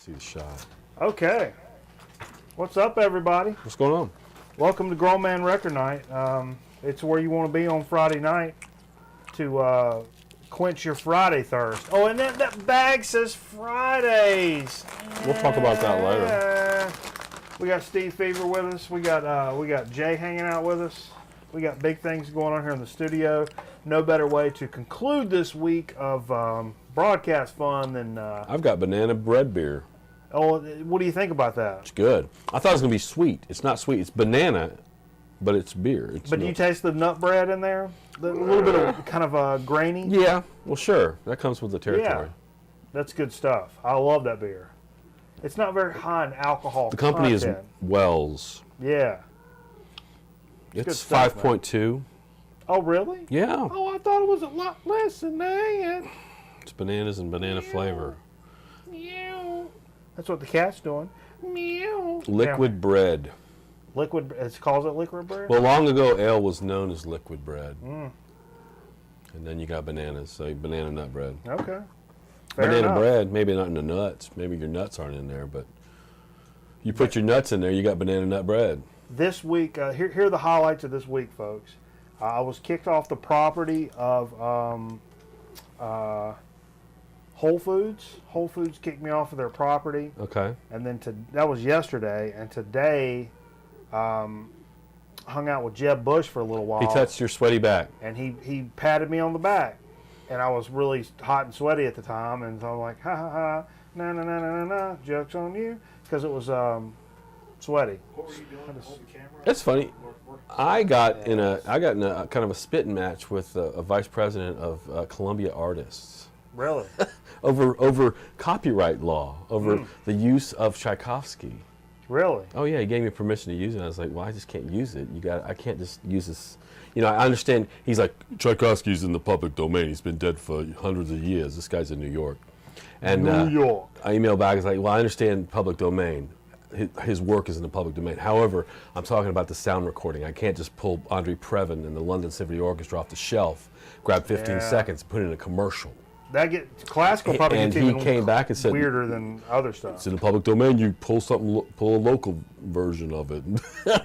See the shot. Okay. What's up, everybody? What's going on? Welcome to Grown Man Record Night. It's where you want to be on Friday night to quench your Friday thirst. Oh, and that bag says Fridays. We'll talk about that later. We got Steve Fever with us. We got Jay hanging out with us. We got big things going on here in the studio. No better way to conclude this week of broadcast fun than... I've got banana bread beer. Oh, what do you think about that? It's good. I thought it was going to be sweet. It's not sweet. It's banana, but it's beer. But do you taste the nut bread in there? A little bit of kind of grainy? Yeah. Well, sure. That comes with the territory. Yeah. That's good stuff. I love that beer. It's not very high in alcohol The company content. is Wells. Yeah. It's 5.2. Oh, really? Yeah. Oh, I thought it was a lot less than that. It's bananas and banana flavor. Meow. That's what the cat's doing. Meow. Liquid bread. Liquid, it calls it liquid bread? Well, long ago, ale was known as liquid bread. Mm. And then you got bananas, so banana nut bread. Okay. Fair Banana enough. bread, maybe not in the nuts. Maybe your nuts aren't in there, but you put your nuts in there, you got banana nut bread. This week, here are the highlights of this week, folks. I was kicked off the property of Whole Foods. Whole Foods kicked me off of their property. Okay. And then that was yesterday, and today hung out with Jeb Bush for a little while. He touched your sweaty back. And he patted me on the back. And I was really hot and sweaty at the time, and so I'm like, ha ha ha, na na na na na na, joke's on you, because it was sweaty. What were you doing to hold the camera? It's funny. I got in a kind of a spitting match with a vice president of Columbia Artists. Really? over copyright law, over the use of Tchaikovsky. Really? Oh yeah, he gave me permission to use it. I was like, well, I just can't use it. I can't just use this. You know, I understand. He's like, Tchaikovsky's in the public domain. He's been dead for hundreds of years. This guy's in New York. And New York. I emailed back. I was like, well, I understand public domain. His work is in the public domain. However, I'm talking about the sound recording. I can't just pull Andre Previn and the London Symphony Orchestra off the shelf, grab 15 seconds, put it in a commercial. Classical probably and gets he even came back and said, weirder than other stuff. It's in the public domain. You pull a local version of it.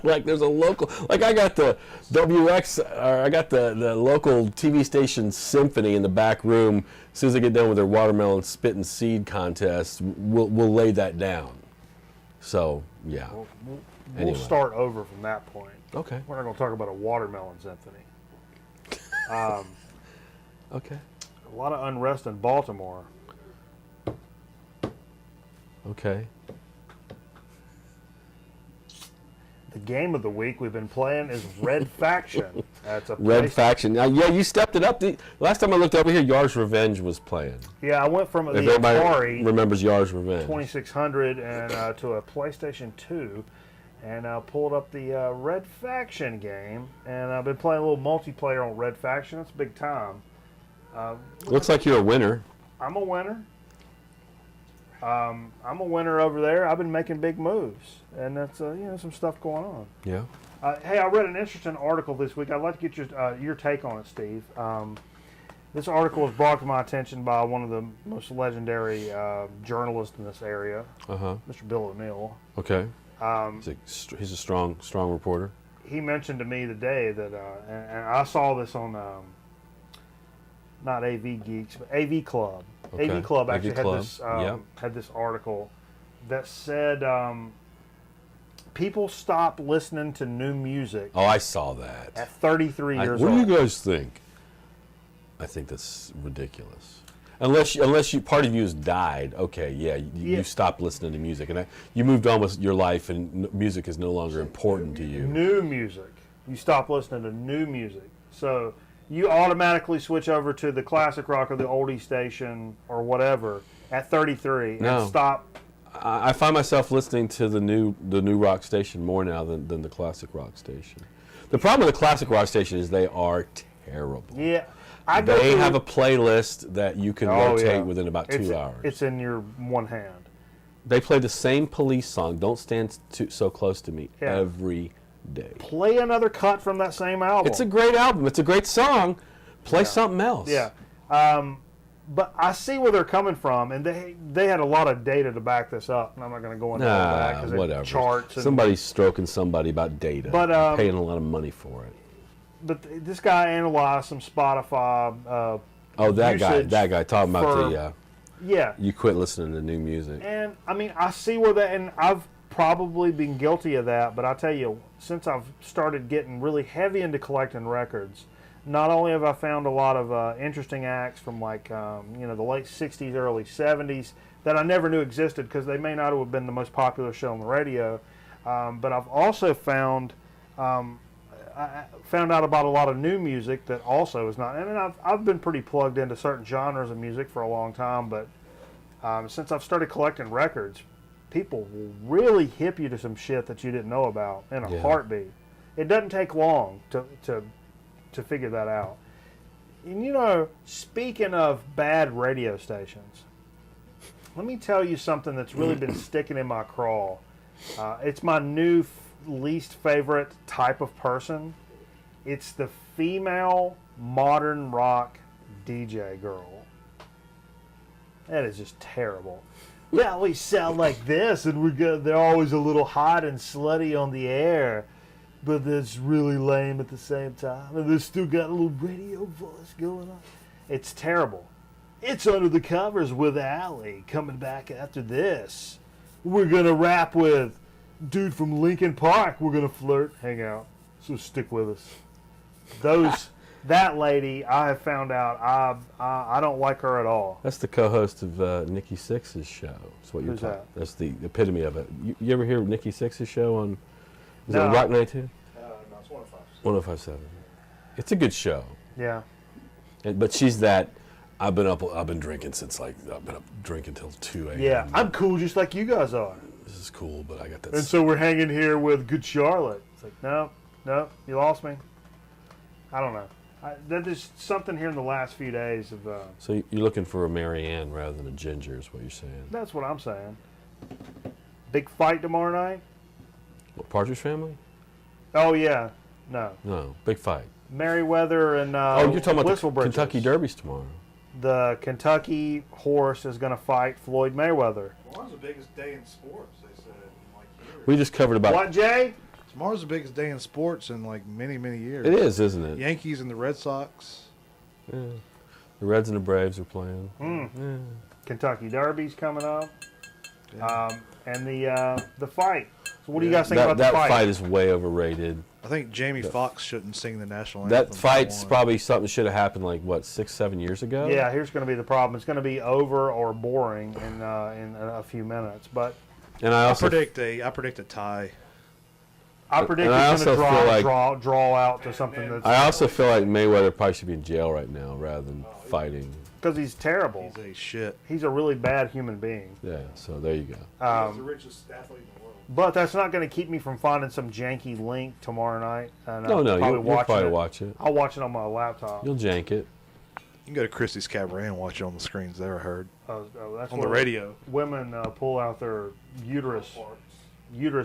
Like there's a local, like I got the WX, or I got the local TV station symphony in the back room. As soon as they get done with their watermelon spit and seed contest, we'll lay that down. So yeah. We'll start over from that point. Okay. We're not going to talk about a watermelon symphony. Okay. A lot of unrest in Baltimore. Okay. The game of the week we've been playing is Red Faction. That's a Red Faction. Now, yeah, you stepped it up. Last time I looked over here, Yar's Revenge was playing. Yeah, I went from If the everybody Atari remembers Yar's Revenge 2600 and to a PlayStation 2, and I pulled up the Red Faction game, and I've been playing a little multiplayer on Red Faction. It's big time. Looks like you're a winner. I'm a winner. I'm a winner over there. I've been making big moves, and that's some stuff going on. Yeah. Hey, I read an interesting article this week. I'd like to get your take on it, Steve. This article was brought to my attention by one of the most legendary journalists in this area, Mr. Bill O'Neill. Okay. He's a strong reporter. He mentioned to me today that, and I saw this on not AV Geeks, but AV Club. Okay. AV Club actually AV had this article that said people stop listening to new music. Oh, I saw that. At 33 years what old. do you guys think? I think that's ridiculous. Unless part of you has died. Okay, yeah, you stopped listening to music, and you moved on with your life, and music is no longer important to you. New music. You stop listening to new music. So you automatically switch over to the classic rock or the oldie station or whatever at 33 and stop. I find myself listening to the new rock station more now than the classic rock station. The problem with the classic rock station is they are terrible. Yeah. They have a playlist that you can rotate within about 2 hours. It's in your one hand. They play the same Police song, Don't Stand So Close to Me, every day. Play another cut from that same album. It's a great album. It's a great song. Play something else. Yeah. But I see where they're coming from, and they had a lot of data to back this up. And I'm not going to go into all that because whatever. Charts. And, somebody's stroking somebody about data, but paying a lot of money for it. But this guy analyzed some Spotify. That guy talking about the. Yeah. You quit listening to new music. And I mean, I see where that, and I've probably been guilty of that. But I tell you, since I've started getting really heavy into collecting records. Not only have I found a lot of interesting acts from like the late 60s, early 70s that I never knew existed because they may not have been the most popular show on the radio, but I've also found I found out about a lot of new music that also is not. I mean, I've been pretty plugged into certain genres of music for a long time, but since I've started collecting records, people will really hip you to some shit that you didn't know about in a heartbeat. It doesn't take long to figure that out. And speaking of bad radio stations, let me tell you something that's really been sticking in my craw. It's my new least favorite type of person. It's the female modern rock DJ girl. That is just terrible. Well, we sound like this, and they're always a little hot and slutty on the air. But that's really lame at the same time. And they still got a little radio voice going on. It's terrible. It's Under the Covers with Allie coming back after this. We're going to rap with dude from Lincoln Park. We're going to flirt, hang out. So stick with us. That lady, I have found out, I don't like her at all. That's the co-host of Nikki Sixx's show. That's what you're Who's talking. that? That's the epitome of it. You ever hear Nikki Sixx's show on? Is it No. on Rock 92? No, it's 105.7. It's a good show. Yeah. But she's that. I've been drinking since I've been up drinking till 2 a.m. Yeah, I'm cool just like you guys are. This is cool, but I got that. And so we're hanging here with Good Charlotte. It's like, no, you lost me. I don't know. There's something here in the last few days of. So you're looking for a Mary Ann rather than a Ginger, is what you're saying? That's what I'm saying. Big fight tomorrow night? What, Partridge Family? Oh yeah, no. No, big fight. Merriweather and you're talking about the Whistlebridges. Kentucky Derbies tomorrow. The Kentucky horse is going to fight Floyd Mayweather. Tomorrow's the biggest day in sports, they said, in like years. We just covered about. What, Jay? Tomorrow's the biggest day in sports in like many, many years. It is, isn't it? Yankees and the Red Sox. Yeah. The Reds and the Braves are playing. Yeah. Kentucky Derby's coming up. Yeah. And the fight. So what do you guys think about the fight? fight? That fight is way overrated. I think Jamie Foxx shouldn't sing the national anthem. That fight's probably something that should have happened like, what, 6-7 years ago? Yeah, here's going to be the problem. It's going to be over or boring in a few minutes. But And I predict a tie. I predict And I it's going to also feel draw out to something that's... I also feel like Mayweather probably should be in jail right now rather than fighting. Because he's terrible. He's a shit. He's a really bad human being. Yeah, so there you go. He's the richest athlete in the world. But that's not going to keep me from finding some janky link tomorrow night. And No, I'll you'll probably watch it. I'll watch it on my laptop. You'll jank it. You can go to Christie's Cabaret and watch it on the screens there, I heard. That's On the radio. Women pull out their uterus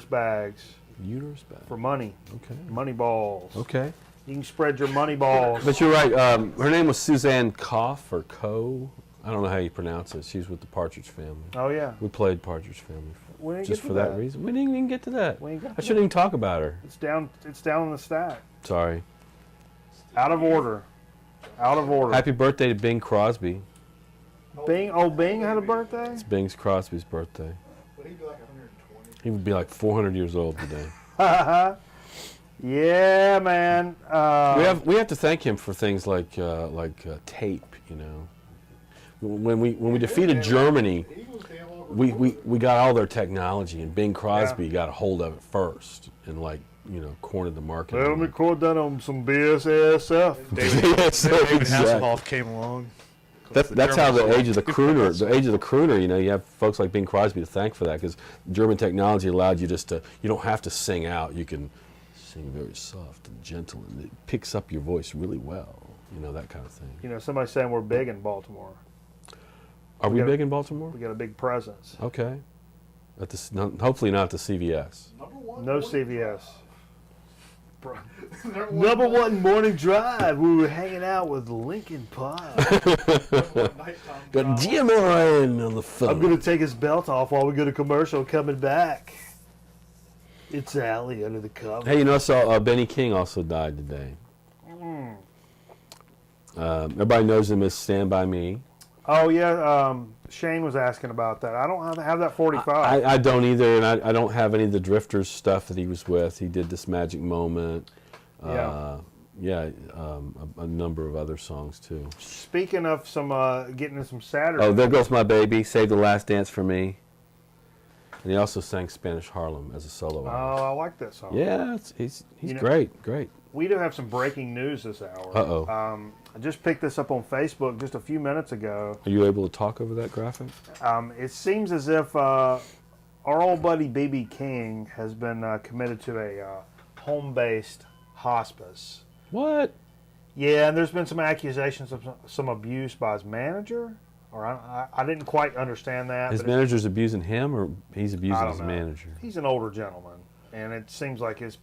bags Uterus bag. for money. Okay. Money balls. Okay. You can spread your money balls. But you're right. Her name was Suzanne Koff or Coe. I don't know how you pronounce it. She's with the Partridge Family. Oh, yeah. We played Partridge Family We didn't just get for to that reason. We didn't even get to that. We ain't got I to shouldn't even talk about her. It's down in the stack. Sorry. Out of order. Out of order. Happy birthday to Bing Crosby. Bing had a birthday? It's Bing Crosby's birthday. Would he be like 120? He would be like 400 years old today. Yeah, man. We have to thank him for things like tape. You know, when we defeated Germany, we got all their technology, and Bing Crosby got a hold of it first, and cornered the market. Let me record that on some BSSF. David Exactly. Hasselhoff came along. That's how the age of the crooner, you have folks like Bing Crosby to thank for that, because German technology allowed you you don't have to sing out. You can sing very soft and gentle, and it picks up your voice really well, that kind of thing. Somebody's saying we're big in Baltimore. Are we big in Baltimore? We got a big presence. Okay. Hopefully not at the CVS. Number one. No CVS. Number one morning drive. We were hanging out with Lincoln Park. Got Jim Ryan on the phone. I'm going to take his belt off while we go to commercial. Coming back. It's Allie under the cover. Hey, you know, I saw Benny King also died today. Everybody knows him as Stand By Me. Oh, yeah. Shane was asking about that. I don't have that 45. I don't either, and I don't have any of the Drifters stuff that he was with. He did This Magic Moment. A number of other songs, too. Speaking of some getting in some Saturday. Oh, There Goes My Baby, Save the Last Dance for Me. And he also sang Spanish Harlem as a solo artist. Oh, I like that song. Yeah, he's great. We do have some breaking news this hour. Uh-oh. I just picked this up on Facebook just a few minutes ago. Are you able to talk over that graphic? It seems as if our old buddy B.B. King has been committed to a home-based hospice. What? Yeah, and there's been some accusations of some abuse by his manager. Or I didn't quite understand that. His manager's abusing him, or he's abusing his know. manager? He's an older gentleman, and it seems like his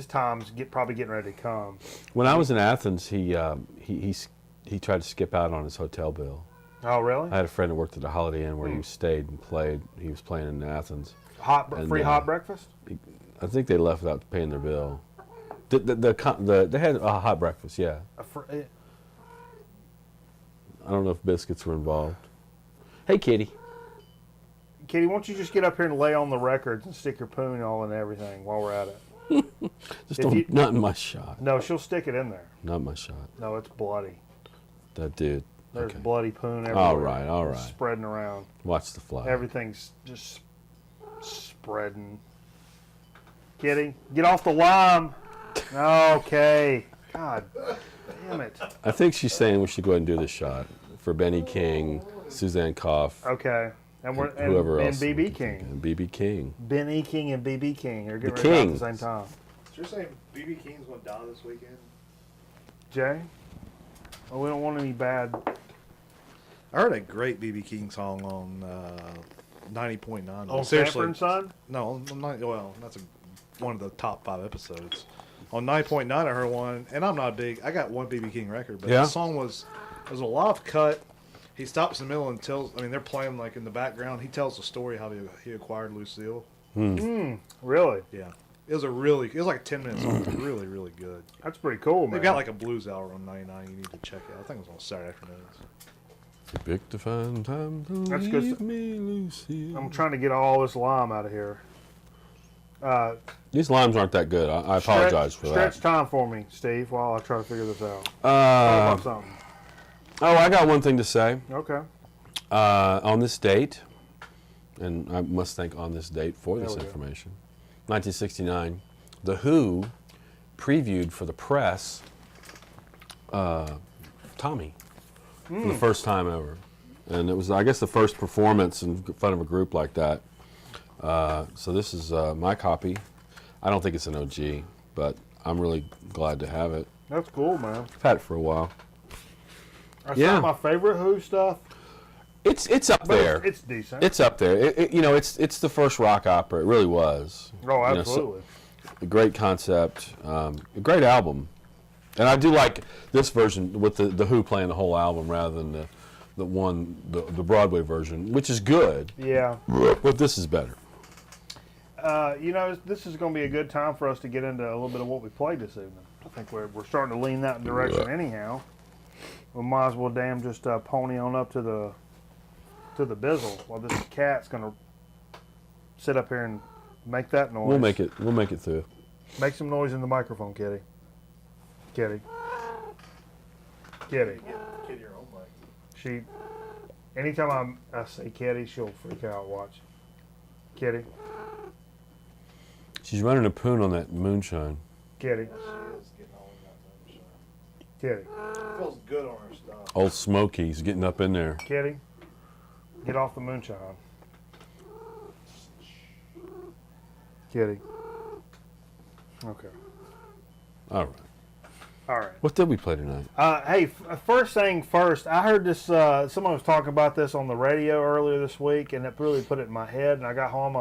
time's probably getting ready to come. When I was in Athens, he tried to skip out on his hotel bill. Oh, really? I had a friend that worked at the Holiday Inn where he stayed and played. He was playing in Athens. Free hot breakfast? I think they left without paying their bill. They had a hot breakfast, yeah. I don't know if biscuits were involved. Hey, Kitty. Kitty, why don't you just get up here and lay on the records and stick your poon all in everything while we're at it? Not in my shot. No, she'll stick it in there. Not my shot. No, it's bloody. That dude. There's Okay. bloody poon everywhere. All right. Spreading around. Watch the fly. Everything's just spreading. Kitty, get off the lime. Okay. God damn it. I think she's saying we should go ahead and do this shot for Benny King, Suzanne Koff, Okay. And whoever else. And BB King. And BB King. Ben E. King and BB King are getting The ready to die at Kings. the same time. So you're saying BB King's going to die this weekend? Jay? Oh, we don't want any bad. I heard a great BB King song on 90.9. On Sanford and Son? No, that's one of the top 5 episodes. On 9.9, I heard one, and I'm not big. I got one BB King record, but Yeah? the song was a live cut. He stops in the middle and tells. I mean, they're playing like in the background. He tells the story how he acquired Lucille. Really? Yeah, it was like a 10-minute song. It was really, really good. That's pretty cool, man. They've got like a blues hour on 99. You need to check out. I think it was on Saturday afternoons. Pick to find time to That's good leave stuff. me, Lucy. I'm trying to get all this lime out of here. These limes aren't that good. I apologize for Stretch that. time for me, Steve, while I try to figure this out. Talk about something. I got one thing to say. Okay. On this date, and I must thank On This Date for this There we go. information, 1969, The Who previewed for the press Tommy for the first time ever. And it was, I guess, the first performance in front of a group like that. So this is my copy. I don't think it's an OG, but I'm really glad to have it. That's cool, man. I've had it for a while. That's Yeah. not my favorite Who stuff, It's up but there. it's decent. It's up there. It's the first rock opera. It really was. Oh, You know, absolutely. a great concept, a great album, and I do like this version with the Who playing the whole album rather than the Broadway version, which is good. Yeah. But this is better. This is going to be a good time for us to get into a little bit of what we played this evening. I think we're starting to lean that direction anyhow. We might as well just pony on up to the bizzle while this cat's going to sit up here and make that noise. We'll make it through. Make some noise in the microphone, Kitty. Kitty. Kitty. Kid your own mic. Anytime I say Kitty, she'll freak out. Watch. Kitty. She's running a poon on that moonshine. Kitty. She is getting all in that moonshine. Kitty. It feels good on her stuff. Old Smokey's getting up in there. Kitty. Get off the moonshine. Kitty. Okay. All right. All right. What did we play tonight? Hey, first thing first, I heard this, someone was talking about this on the radio earlier this week, and it really put it in my head, and I got home,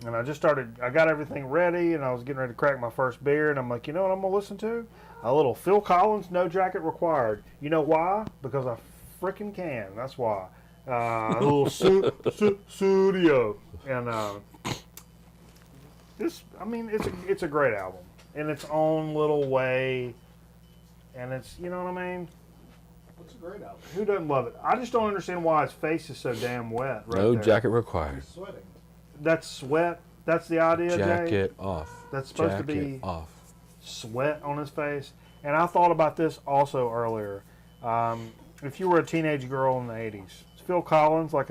And I got everything ready, and I was getting ready to crack my first beer, and I'm like, you know what I'm going to listen to? A little Phil Collins, No Jacket Required. You know why? Because I freaking can. That's why. A little studio. And it's a great album in its own little way. And it's, you know what I mean? It's a great album. Who doesn't love it? I just don't understand why his face is so damn wet right No there. jacket required. He's sweating. That's sweat. That's the idea, Jay. Jacket off. That's supposed to Jacket be off. sweat on his face. And I thought about this also earlier. If you were a teenage girl in the 80s, is Phil Collins like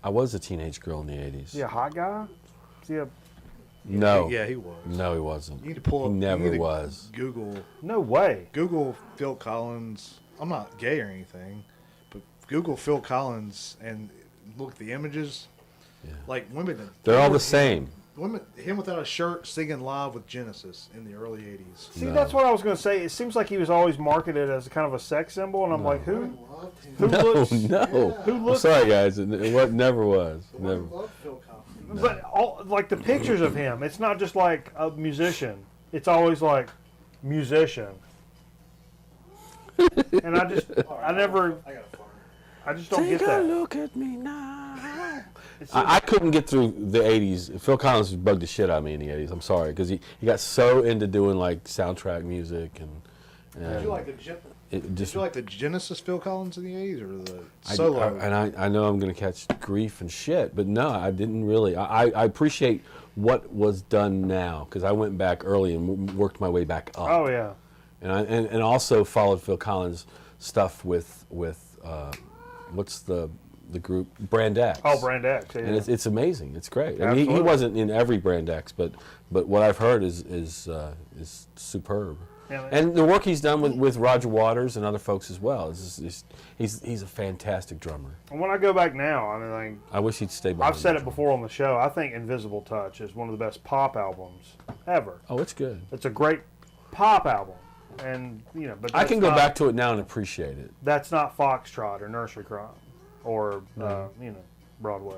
I was a teenage girl in the 80s. is he a hot guy? Is he a, No. Yeah, he was. No, he wasn't. You need to pull up. He you never need to was. Google no way. Phil Collins. I'm not gay or anything, but Google Phil Collins and look at the images. Yeah. Like women. They're all the same. Him without a shirt singing live with Genesis in the early 80s. See, No. that's what I was going to say. It seems like he was always marketed as kind of a sex symbol, and I'm like, who No, looks? no. Who I'm looks? sorry, guys. Never was. Never. Love Phil Collins. But like the pictures of him, it's not just like a musician. It's always like musician. And I just don't Take get that. a look at me now. It's I couldn't get through the 80s. Phil Collins bugged the shit out of me in the 80s. I'm sorry, because he got so into doing like soundtrack music and Did you like the Genesis Phil Collins in the 80s or the solo? I know I'm going to catch grief and shit, but no, I didn't really. I appreciate what was done now because I went back early and worked my way back up. Oh yeah. And also followed Phil Collins stuff with what's the group Brand X. Oh, Brand X. Yeah. And it's amazing. It's great. I mean, he Absolutely. wasn't in every Brand X, but what I've heard is superb. Yeah, And the work he's done with Roger Waters and other folks as well. He's a fantastic drummer. And when I go back now, I mean, I wish he'd stay behind. I've said the it drum. before on the show. I think Invisible Touch is one of the best pop albums ever. Oh, it's good. It's a great pop album, and but I can that's go not- back to it now and appreciate it. That's not Foxtrot or Nursery Crime or Broadway,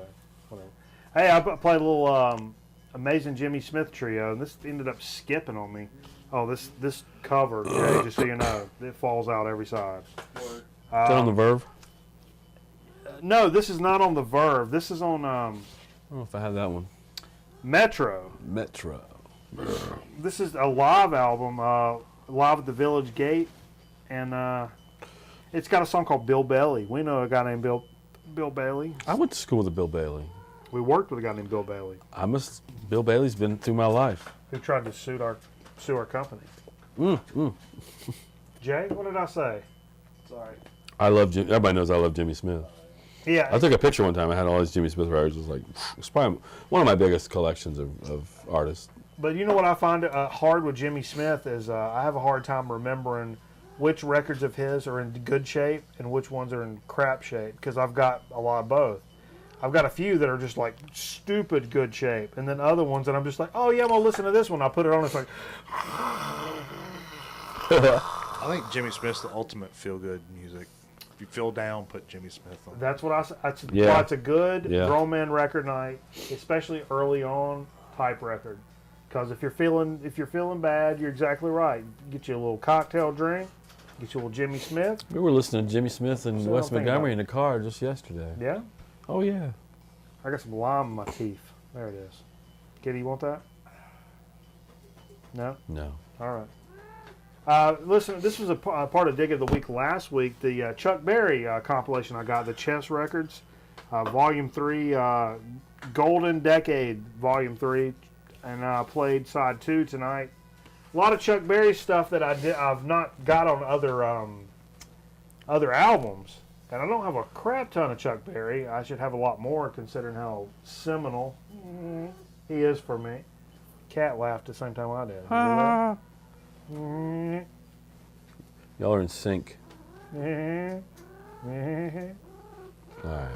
whatever. Hey, I played a little Amazing Jimmy Smith Trio, and this ended up skipping on me. Oh, this cover, Jay, just so you know, it falls out every side. Is that on the Verve? No, this is not on the Verve. This is on I don't know if I have that one. Metro. Metro. This is a live album, live at the Village Gate, and it's got a song called Bill Bailey. We know a guy named Bill Bailey. I went to school with a Bill Bailey. We worked with a guy named Bill Bailey Bill Bailey's been through my life. who tried to sue our company. Jay, what did I say? Sorry. I love Jimmy. Everybody knows I love Jimmy Smith. Yeah, I took a picture one time. I had all these Jimmy Smith records. It was like, it's probably one of my biggest collections of artists. but you know what I find hard with Jimmy Smith is I have a hard time remembering which records of his are in good shape and which ones are in crap shape because I've got a lot of both. I've got a few that are just like stupid good shape, and then other ones that I'm just like, oh yeah, well listen to this one. I put it on. It's like, I think Jimmy Smith's the ultimate feel-good music. If you feel down, put Jimmy Smith on. that's what I. That's Yeah. why it's a good Yeah. grown man record night, especially early on type record. Because if you're feeling bad, you're exactly right. Get you a little cocktail drink, get you a little Jimmy Smith. We were listening to Jimmy Smith and So West don't think Montgomery about in the car just yesterday. Yeah, Oh, yeah. I got some lime in my teeth. There it is. Kitty, you want that? No. No. All right. Listen, this was a part of Dig of the Week last week. The Chuck Berry compilation I got, the Chess Records, Volume 3, Golden Decade, Volume 3, and I played Side 2 tonight. A lot of Chuck Berry stuff that I've not got on other albums. And I don't have a crap ton of Chuck Berry. I should have a lot more considering how seminal he is for me. Cat laughed at the same time I did. You hear that? Y'all are in sync. Okay, All right.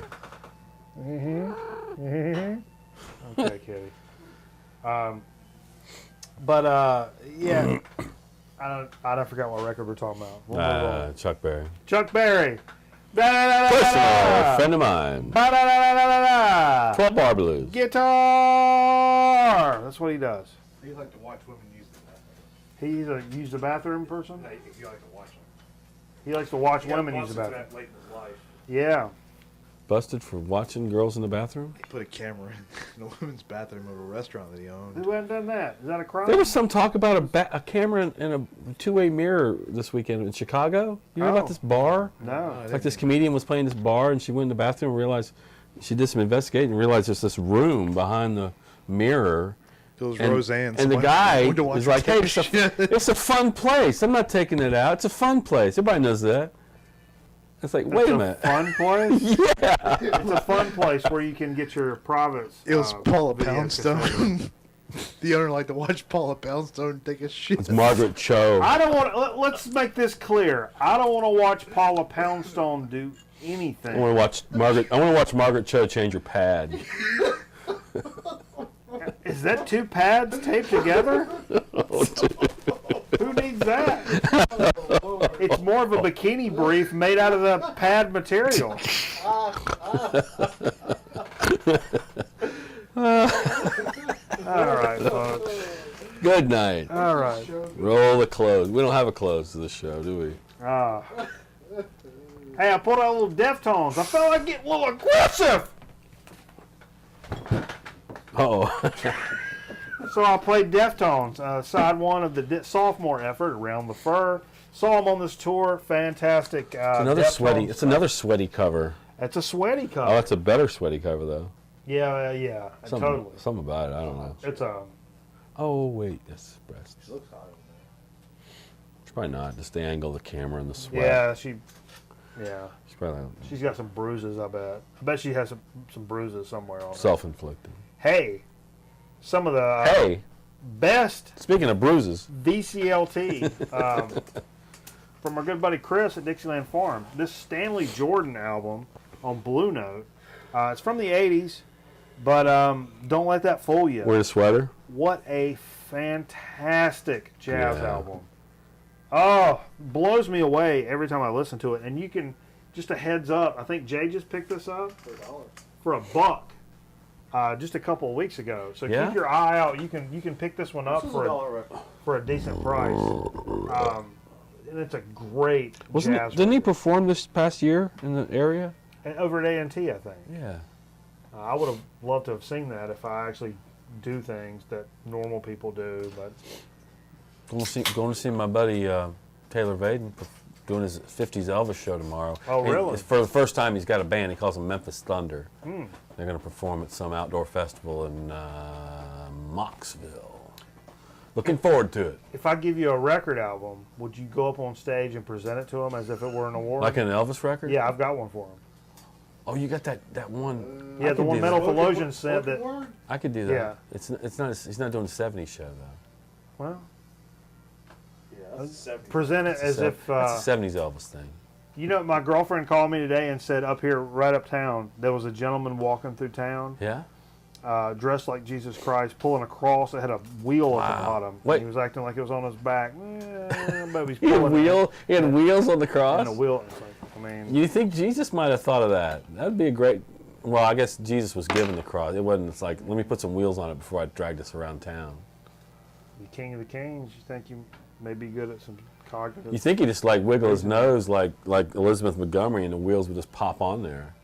Kitty. Yeah, I forgot what record we're talking about. We'll move on. Chuck Berry. Chuck Berry. Personal friend of mine. 12 Bar Blues. Guitar. That's what he does. You like to watch women use the bathroom. He's a use the bathroom person. Hey, if you like to watch them. He likes to watch women use the bathroom. That late in his life. Yeah. Busted for watching girls in the bathroom? He put a camera in a women's bathroom of a restaurant that he owned. Who hadn't done that? Is that a crime? There was some talk about a camera in a two-way mirror this weekend in Chicago. You heard Oh. about this bar? No. Like this comedian was playing this bar and she went in the bathroom and realized, she did some investigating and realized there's this room behind the mirror. It was And, Roseanne. and the guy Went to watch is like, her hey, take shit. it's a fun place. I'm not taking it out. It's a fun place. Everybody knows that. It's like, wait a minute. Fun place? Yeah. It's a fun place where you can get your privates. It was Paula video Poundstone. The owner liked to watch Paula Poundstone take a shit. It's Margaret Cho. I don't want. Let's make this clear. I don't want to watch Paula Poundstone do anything. I want to watch Margaret Cho change her pad. Is that two pads taped together? Who needs that? It's more of a bikini brief made out of the pad material. All right, folks. Good night. All right. Roll the close. We don't have a close to this show, do we? Hey, I put out a little Deftones. I felt like getting a little aggressive. Uh-oh. So I played Deftones, side one of the sophomore effort, Around the Fur. Saw them on this tour. Fantastic. It's another sweaty cover. It's a sweaty cover. Oh, it's a better sweaty cover though. Yeah, totally. Something about it. I don't know. It's a. Oh wait, that's breast. It's probably not. Just the angle of the camera and the sweat. Yeah, She's probably she's got some bruises. I bet she has some bruises somewhere on her. self-inflicted. Hey, some of the Hey, best speaking of bruises, VCLT from our good buddy Chris at Dixieland Farm. This Stanley Jordan album on Blue Note. It's from the 80s, but don't let that fool you. wearing a sweater. What a fantastic jazz Yeah. album. Oh, blows me away every time I listen to it. And you can, just a heads up, I think Jay just picked this up for $1 just a couple of weeks ago. So Yeah? keep your eye out. You can pick this one up for a decent price. And it's a great jazz Didn't he perform this past year in the area? and over at A&T, I think. Yeah. I would have loved to have seen that if I actually do things that normal people do, but Going to see my buddy Taylor Vaden doing his 50s Elvis show tomorrow. Oh, really? For the first time, he's got a band. He calls them Memphis Thunder. They're going to perform at some outdoor festival in Mocksville. Looking forward to it. if I give you a record album, would you go up on stage and present it to them as if it were an award? Like an Elvis record? Yeah, I've got one for him. Oh, you got that one. Yeah, I the could one do Metal that. Theologian said that. I could do that. Yeah. It's not. He's not doing a 70s show though. Well, That's present it as if That's a 70s Elvis thing. you know. My girlfriend called me today and said up here, right uptown, there was a gentleman walking through town, Yeah. dressed like Jesus Christ, pulling a cross that had a wheel at the Wow. bottom. Wait. He was acting like it was on his back. But he's He had pulling it. He had wheels on the cross. And a wheel. It's like, I mean, You think Jesus might have thought of that? That'd be a great. Well, I guess Jesus was given the cross. It wasn't. It's like, let me put some wheels on it before I drag this around town. the King of the Kings. You think you may be good at some cognitive? You think he just like wiggle his nose like Elizabeth Montgomery, and the wheels would just pop on there?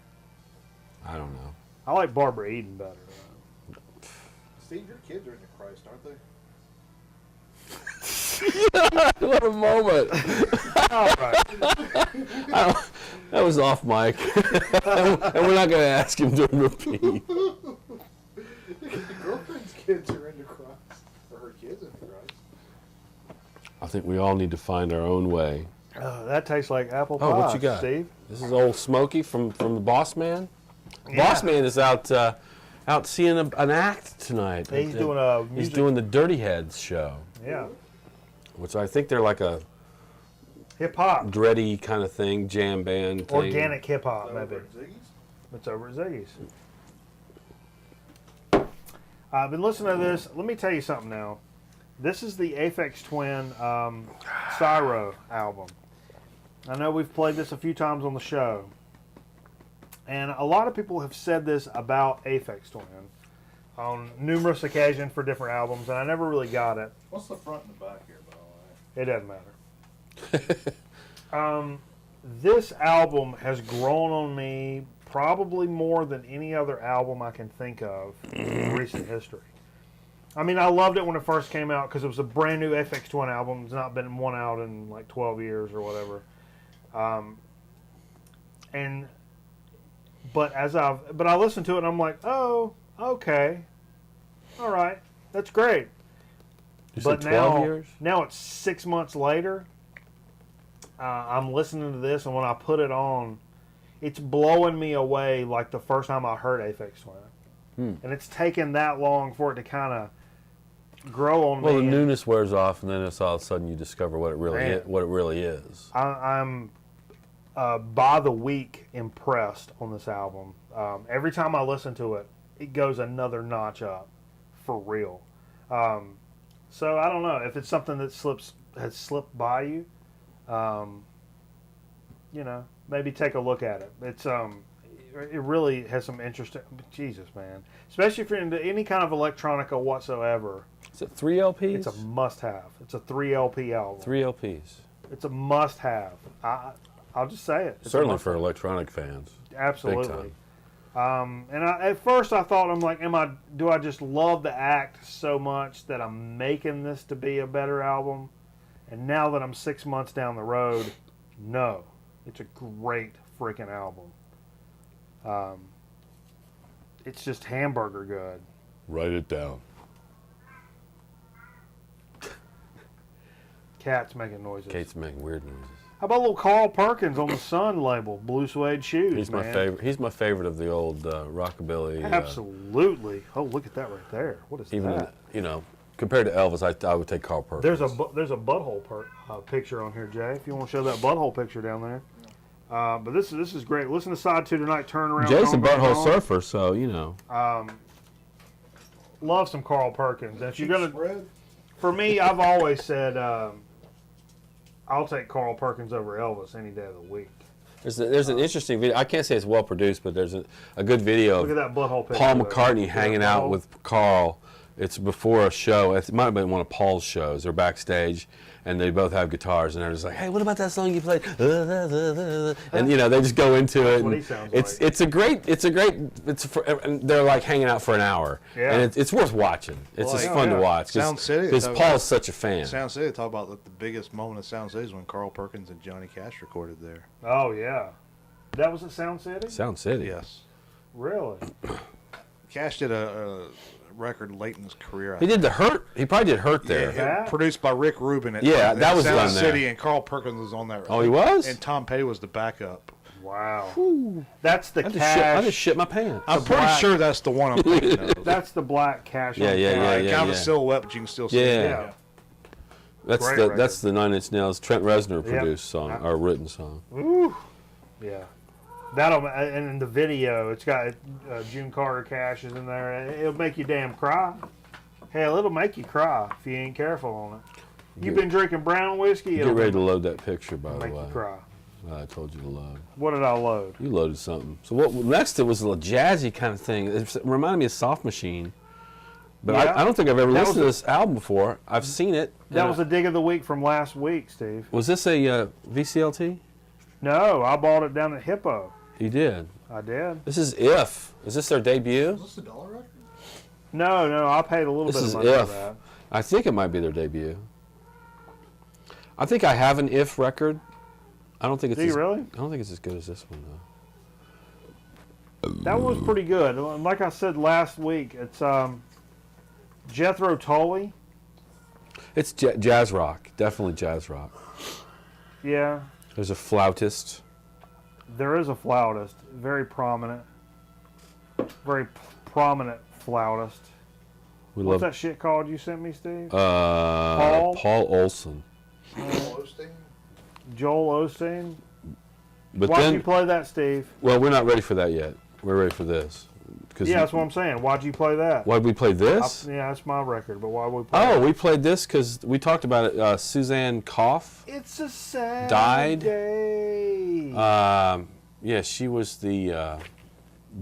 I don't know. I like Barbara Eden better. Steve, your kids are into Christ, aren't they? What a moment! All right. That was off mic, and we're not going to ask him to repeat. Your girlfriend's kids are into Christ. Or her kids into Christ. I think we all need to find our own way. That tastes like apple pie. Oh, what you got? Steve? This is old Smokey from the Boss Man. Yeah. Boss Man is out seeing an act tonight. He's doing a He's music. doing the Dirty Heads show, Yeah. which I think they're like a Hip hop. dready kind of thing, jam band thing. Organic hip hop, maybe. Ziggy's? It's over at Ziggy's. I've been listening to this. Let me tell you something now. This is the Aphex Twin Cyro album. I know we've played this a few times on the show. And a lot of people have said this about Aphex Twin on numerous occasions for different albums, and I never really got it. What's the front and the back here, by the way? It doesn't matter. This album has grown on me probably more than any other album I can think of in recent history. I mean, I loved it when it first came out because it was a brand new Aphex Twin album. It's not been one out in like 12 years or whatever. But I listened to it and I'm like, oh, okay, all right, that's great. You But said 12 now, years? now it's 6 months later. I'm listening to this, and when I put it on, it's blowing me away like the first time I heard Aphex Twin. And it's taken that long for it to kind of grow on me. Well, the newness wears off, and then it's all of a sudden you discover what it really Man. what it really is. I'm by the week impressed on this album. Every time I listen to it, it goes another notch up, for real. So I don't know if it's something that has slipped by you. You know, maybe take a look at it. It really has some interesting. Jesus, man, especially if you're into any kind of electronica whatsoever. Is it 3 LPs? It's a must-have. It's a 3 LP album. 3 LPs. It's a must-have. I'll just say it. It's Certainly for electronic fans. Absolutely. And at first I thought, I'm like, do I just love the act so much that I'm making this to be a better album? And now that I'm 6 months down the road, no. It's a great freaking album. It's just hamburger good. Write it down. Cat's making noises. Kate's making weird noises. How about little Carl Perkins on the Sun label? Blue suede shoes, He's man. my favorite. He's my favorite of the old rockabilly. Absolutely. Oh, look at that right there. What is Even that? you know, compared to Elvis, I would take Carl Perkins. There's a butthole picture on here, Jay. If you want to show that butthole picture down there. But this is great. Listen to side 2 tonight. Turn around. Jay's a Come Back butthole Home. surfer, so you know. Love some Carl Perkins. And if you're gonna, Spread? for me, I've always said I'll take Carl Perkins over Elvis any day of the week. There's an interesting video. I can't say it's well produced, but there's a good video Look at of that butthole picture. Paul there. McCartney hanging Yeah, out Paul. with Carl. It's before a show. It might have been one of Paul's shows. They're backstage, and they both have guitars, and they're just like, "Hey, what about that song you played?" And you know, they just go into it. what And he sounds it's like. and they're like hanging out for an hour, Yeah. and it's worth watching. It's Well, just yeah, fun to yeah. watch Sound City, because talk Paul's such a fan. Sound City talk about the biggest moment of Sound City is when Carl Perkins and Johnny Cash recorded there. Oh yeah, that was at Sound City. Sound City. Yes. Really? Cash did a record late in his career. I He did the Hurt. He probably did Hurt there. Yeah. Produced by Rick Rubin. Yeah, that was Sound done there. City, and Carl Perkins was on that. Oh, he was? And Tom Petty was the backup. Wow. That's the I Cash. just shit my pants. I'm pretty black- sure that's the one I'm thinking of. That's the black Cash. Yeah, on yeah, Cash. yeah. Kind of a silhouette, but you can still see Yeah. it. Yeah. That's Great the record. that's the Nine Inch Nails Trent Reznor Yep. produced song or written song. Ooh. Yeah. That'll and in the video, it's got June Carter Cash is in there. It'll make you damn cry. Hell, it'll make you cry if you ain't careful on it. You've been drinking brown whiskey. Get ready to load that picture, by the make way. you cry. I told you to load. What did I load? You loaded something. So what next? It was a jazzy kind of thing. It reminded me of Soft Machine, but Yeah. I don't think I've ever That listened to was this album before. I've seen it. That and was a dig of the week from last week, Steve. Was this a VCLT? No, I bought it down at Hippo. You did. I did. This is If. Is this their debut? Is this the dollar record? No, I paid a little This bit is of money for If. that. I think it might be their debut. I think I have an If record. I don't think it's. Do you as, really? I don't think it's as good as this one though. That was pretty good. And like I said last week, it's Jethro Tull. It's jazz rock, definitely jazz rock. Yeah, There's a flautist. there is a flautist, very prominent flautist. We What's love that shit called you sent me, Steve? Paul Olson. Joel Osteen. But Why don't then, you play that, Steve? well, we're not ready for that yet. We're ready for this. Yeah, that's what I'm saying. Why'd you play that? Why'd we play this? Yeah, that's my record, but why would we play Oh, that? we played this because we talked about it. Suzanne Koff It's a sad died. day. Yeah, she was the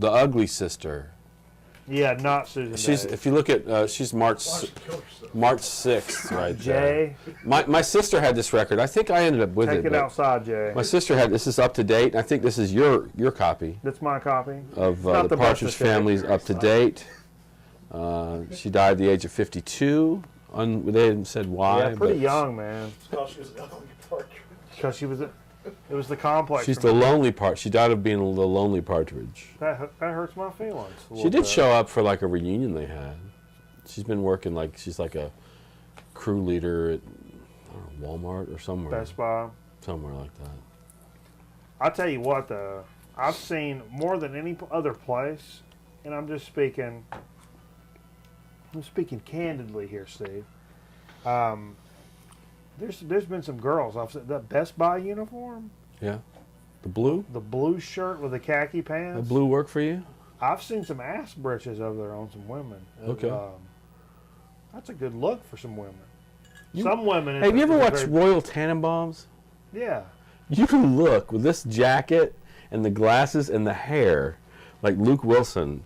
ugly sister. Yeah, not Susan She's Day. if you look at she's March 6th right Jay, there. My sister had this record. I think I ended up with take it. it but outside, Jay. My sister had this. Is up to date. I think this is your copy That's my copy. of Not the the best Partridge of it. Family's up to date. She died at the age of 52. They hadn't said why. Yeah, pretty but young, man. Because she was an ugly partridge. Because she was, it was the complex. She's for the me. lonely part. She died of being the lonely partridge. That hurts my feelings. a She little did bit. show up for like a reunion they had. She's been working she's like a crew leader at I don't know, Walmart or somewhere. Best Buy. Somewhere like that. I tell you what, though, I've seen more than any other place, and I'm speaking candidly here, Steve. There's been some girls. I've seen that Best Buy uniform, Yeah. The blue? the blue shirt with the khaki The pants. blue work for you? I've seen some ass britches over there on some women. Okay. That's a good look for some women. You- Some women. Have you ever it's watched very- Royal Tenenbaums? Yeah. You can look with this jacket and the glasses and the hair like Luke Wilson.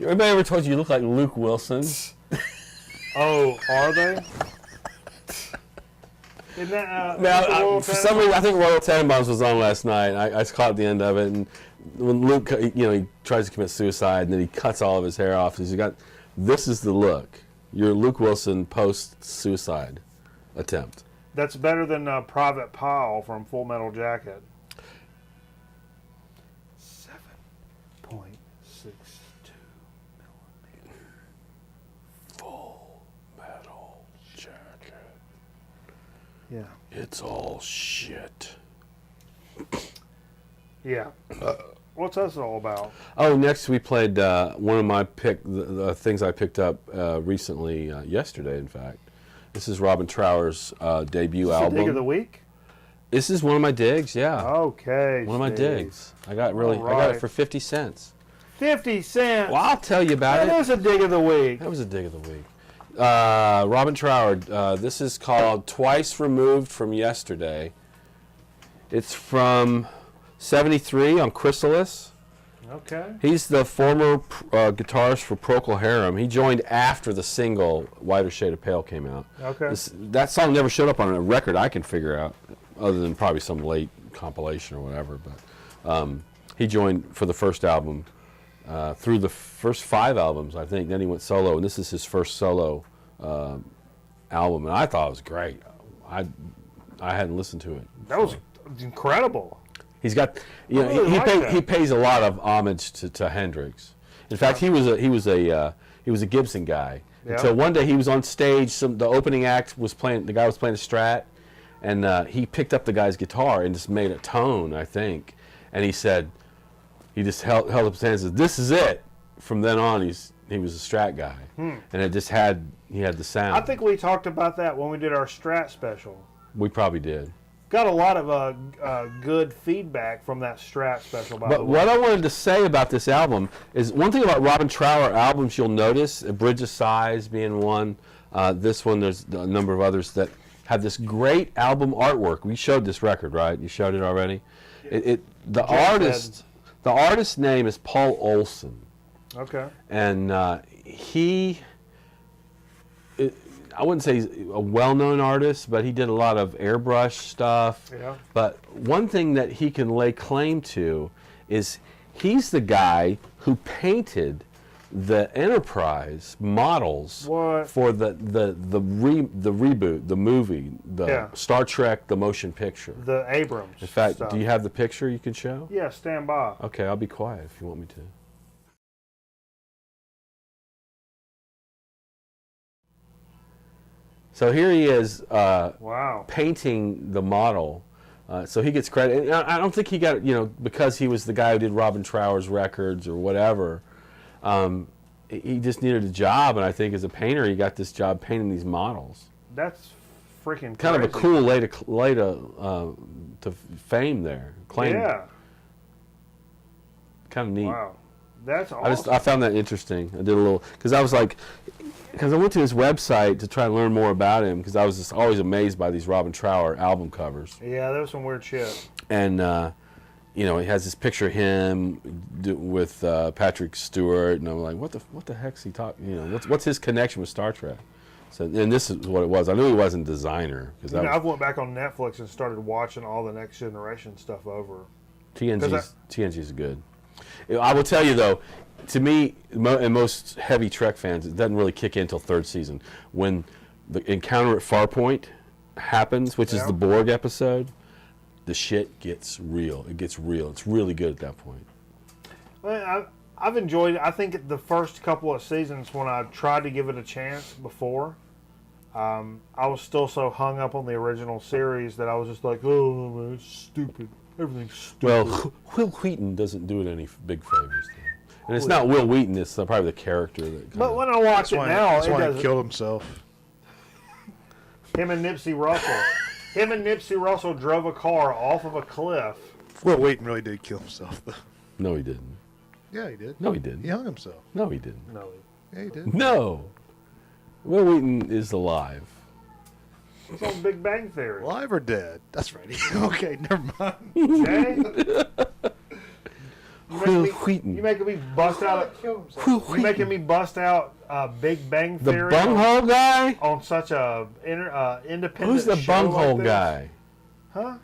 Anybody ever told you look like Luke Wilson? Oh, are they? Isn't that, Now, for some reason, I think Royal Tenenbaums was on last night. I caught the end of it, and when Luke, he tries to commit suicide, and then he cuts all of his hair off. He's got, this is the look. You're Luke Wilson post-suicide attempt. That's better than Private Pile from Full Metal Jacket. 7.62 millimeter. Full Metal Jacket. Yeah. It's all shit. Yeah. What's this all about? Oh, next we played one of my the things I picked up recently, yesterday, in fact. This is Robin Trower's debut Is this album. a dig of the week? This is one of my digs, yeah. Okay. One of my Steve. digs. I got All it right. for 50 cents. 50 cents. Well, I'll tell you about That it. is a dig of the week. That was a dig of the week. Robin Trower, this is called Twice Removed from Yesterday. It's from 73 on Chrysalis. Okay. He's the former guitarist for Procol Harum. He joined after the single Whiter Shade of Pale came out. Okay. That song never showed up on a record I can figure out, other than probably some late compilation or whatever. But he joined for the first album, through the first 5 albums, I think. Then he went solo, and this is his first solo album, and I thought it was great. I hadn't listened to it. That was incredible. He's got, you know, really like that. he pays a lot of homage to Hendrix. In fact, he was a Gibson guy Yeah. until one day he was on stage. The opening act was playing. The guy was playing a Strat, and he picked up the guy's guitar and just made a tone, I think. And he said, he just held up his hand and said, "This is it." From then on, he was a Strat guy, and he had the sound. I think we talked about that when we did our Strat special. We probably did. Got a lot of good feedback from that Strat special, by the But way. what I wanted to say about this album is one thing about Robin Trower albums you'll notice, A Bridge of Sighs being one, this one, there's a number of others that have this great album artwork. We showed this record, right? You showed it already? The artist's name is Paul Olson. Okay. And I wouldn't say he's a well-known artist, but he did a lot of airbrush stuff. Yeah. But one thing that he can lay claim to is he's the guy who painted the Enterprise models What? for the reboot, the movie, Yeah. Star Trek, the motion picture. The Abrams. In fact, stuff. do you have the picture you can show? Yeah, stand by. Okay, I'll be quiet if you want me to. So here he is Wow. painting the model. So he gets credit. And I don't think he got, because he was the guy who did Robin Trower's records or whatever. He just needed a job, and I think as a painter, he got this job painting these models. That's freaking Kind of a crazy. cool way to fame there. Claim. Yeah. Kind of neat. Wow. That's awesome. I found that interesting. I did a little because I was like, because I went to his website to try and learn more about him because I was just always amazed by these Robin Trower album covers. Yeah, there was some weird shit. And he has this picture of him with Patrick Stewart, and I'm like, what the heck's he talking? What's his connection with Star Trek? So, and this is what it was. I knew he wasn't a designer because I've went back on Netflix and started watching all the Next Generation stuff over. TNG's good. I will tell you though, to me, and most heavy Trek fans, it doesn't really kick in until third season when the encounter at Farpoint happens, which is the Borg episode. The shit gets real. It gets real. It's really good at that point. Well, I've enjoyed it. I think the first couple of seasons, when I tried to give it a chance before, I was still so hung up on the original series that I was just like, oh, man, it's stupid. Everything's stupid. Well, Will Wheaton doesn't do it any big favors. And it's not Will Wheaton. It's probably the character that. But when I watch it now, that's why he killed himself. Him and Nipsey Russell. Him and Nipsey Russell drove a car off of a cliff. Will Wheaton really did kill himself, though. No, he didn't. Yeah, he did. No, he didn't. He hung himself. No, he didn't. No. Yeah, he did. No. Will Wheaton is alive. It's on Big Bang Theory. Alive or dead? That's right. Okay, never mind. Okay? Will Wheaton. You making me bust out? You making me bust out Big Bang The Theory? bunghole guy? On such a independent. Who's the show bunghole like this? guy? Huh?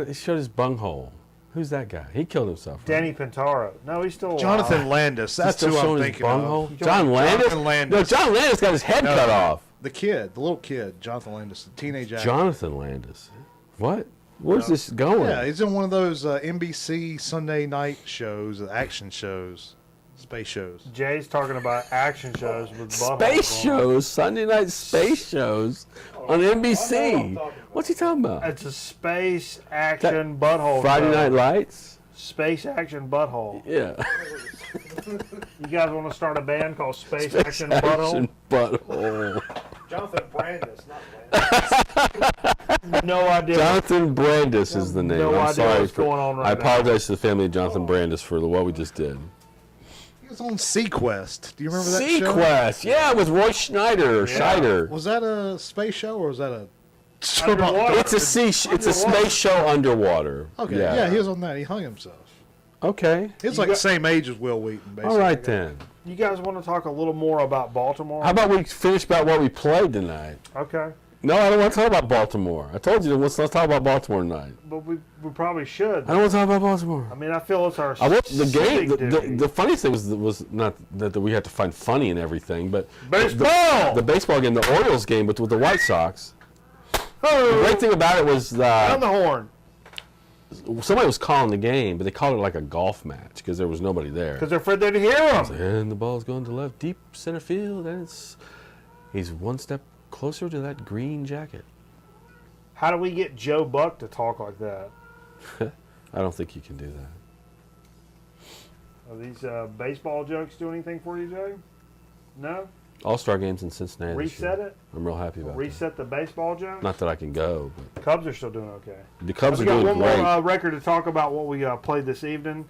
He showed his bunghole. Who's that guy? He killed himself. Right? Danny Pintaro. No, he's still alive. Jonathan Landis. That's Still who I'm showing his thinking bunghole? of. John Landis? Jonathan Landis. No, John Landis got his head cut off. The kid, the little kid, Jonathan Landis, the teenage actor. Jonathan Landis. What? Where's this going? Yeah, he's in one of those NBC Sunday night shows, action shows, space shows. Jay's talking about action shows with buttholes Space on. shows, Sunday night space shows on NBC. What's he talking about? It's a space action butthole. Friday show. Night Lights? Space action butthole. Yeah. You guys want to start a band called Space, Space Action Butthole? Action Butthole. Jonathan Brandis, not Brandis. No idea. Jonathan Brandis is the name. No I'm idea sorry. what's going on right I now. apologize to the family of Jonathan Brandis for what we just did. He was on Sequest. Do you remember that show? Sequest, yeah, with Roy Schneider. Or Scheider. Was that a space show or was that a show Underwater. about? It's a space show underwater. Okay, yeah, he was on that. He hung himself. Okay. He was like the same age as Will Wheaton, basically. All right then. You guys want to talk a little more about Baltimore? How about we finish about what we played tonight? Okay. No, I don't want to talk about Baltimore. I told you let's talk about Baltimore tonight. But we probably should. I don't want to talk about Baltimore. I mean, I feel it's our I want the game. civic duty. The funny thing was not that we had to find funny and everything, but Baseball! the baseball game, the Orioles game, but with the White Sox. Oh, The great thing about it was down the horn. somebody was calling the game, but they called it like a golf match because there was nobody there. Because they're afraid they'd hear them. And the ball's going to left, deep center field, and he's one step closer to that green jacket. How do we get Joe Buck to talk like that? I don't think you can do that. Are these baseball jokes do anything for you, Jay? No? All-Star games in Cincinnati. this Reset year. it? I'm real happy about Reset the baseball joke? that. Not that I can go, but Cubs are still doing okay. the Cubs are We got doing one great. more record to talk about what we played this evening.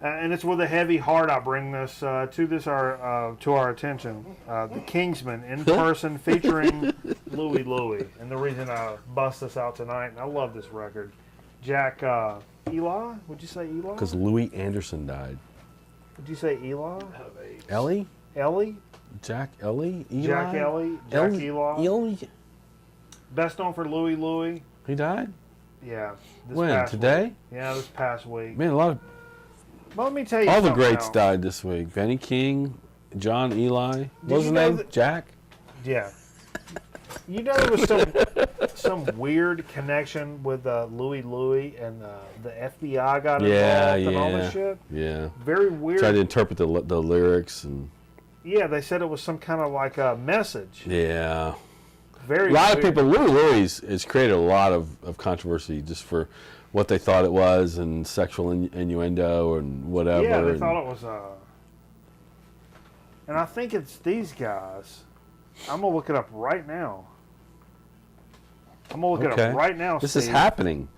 And it's with a heavy heart I bring this to our attention. The Kingsmen in person featuring Louie Louie. And the reason I bust this out tonight, and I love this record. Jack Eli? Would you say Eli? Because Louis Anderson died. Would you say Eli? Ellie? Ellie? Jack Ellie? Eli? Jack Ellie? Jack Eli? Eli? Best known for Louie Louie. He died? Yeah. This When? past Today? week. Yeah, this past week. Man, a lot of But let me tell you all the something greats else. died this week. Benny King, John Eli. What was you his know name? that- Jack? Yeah. You know there was some weird connection with Louie Louie and the FBI got involved and all this shit? Yeah. Very weird. Tried to interpret the lyrics and Yeah, they said it was some kind of like a message. yeah. Very A lot weird. of people, Louis has created a lot of controversy just for what they thought it was and sexual innuendo and whatever. Yeah, they and thought it was and I think it's these guys. I'm going to look it up right now. I'm going to look it up right now, This Steve. is happening.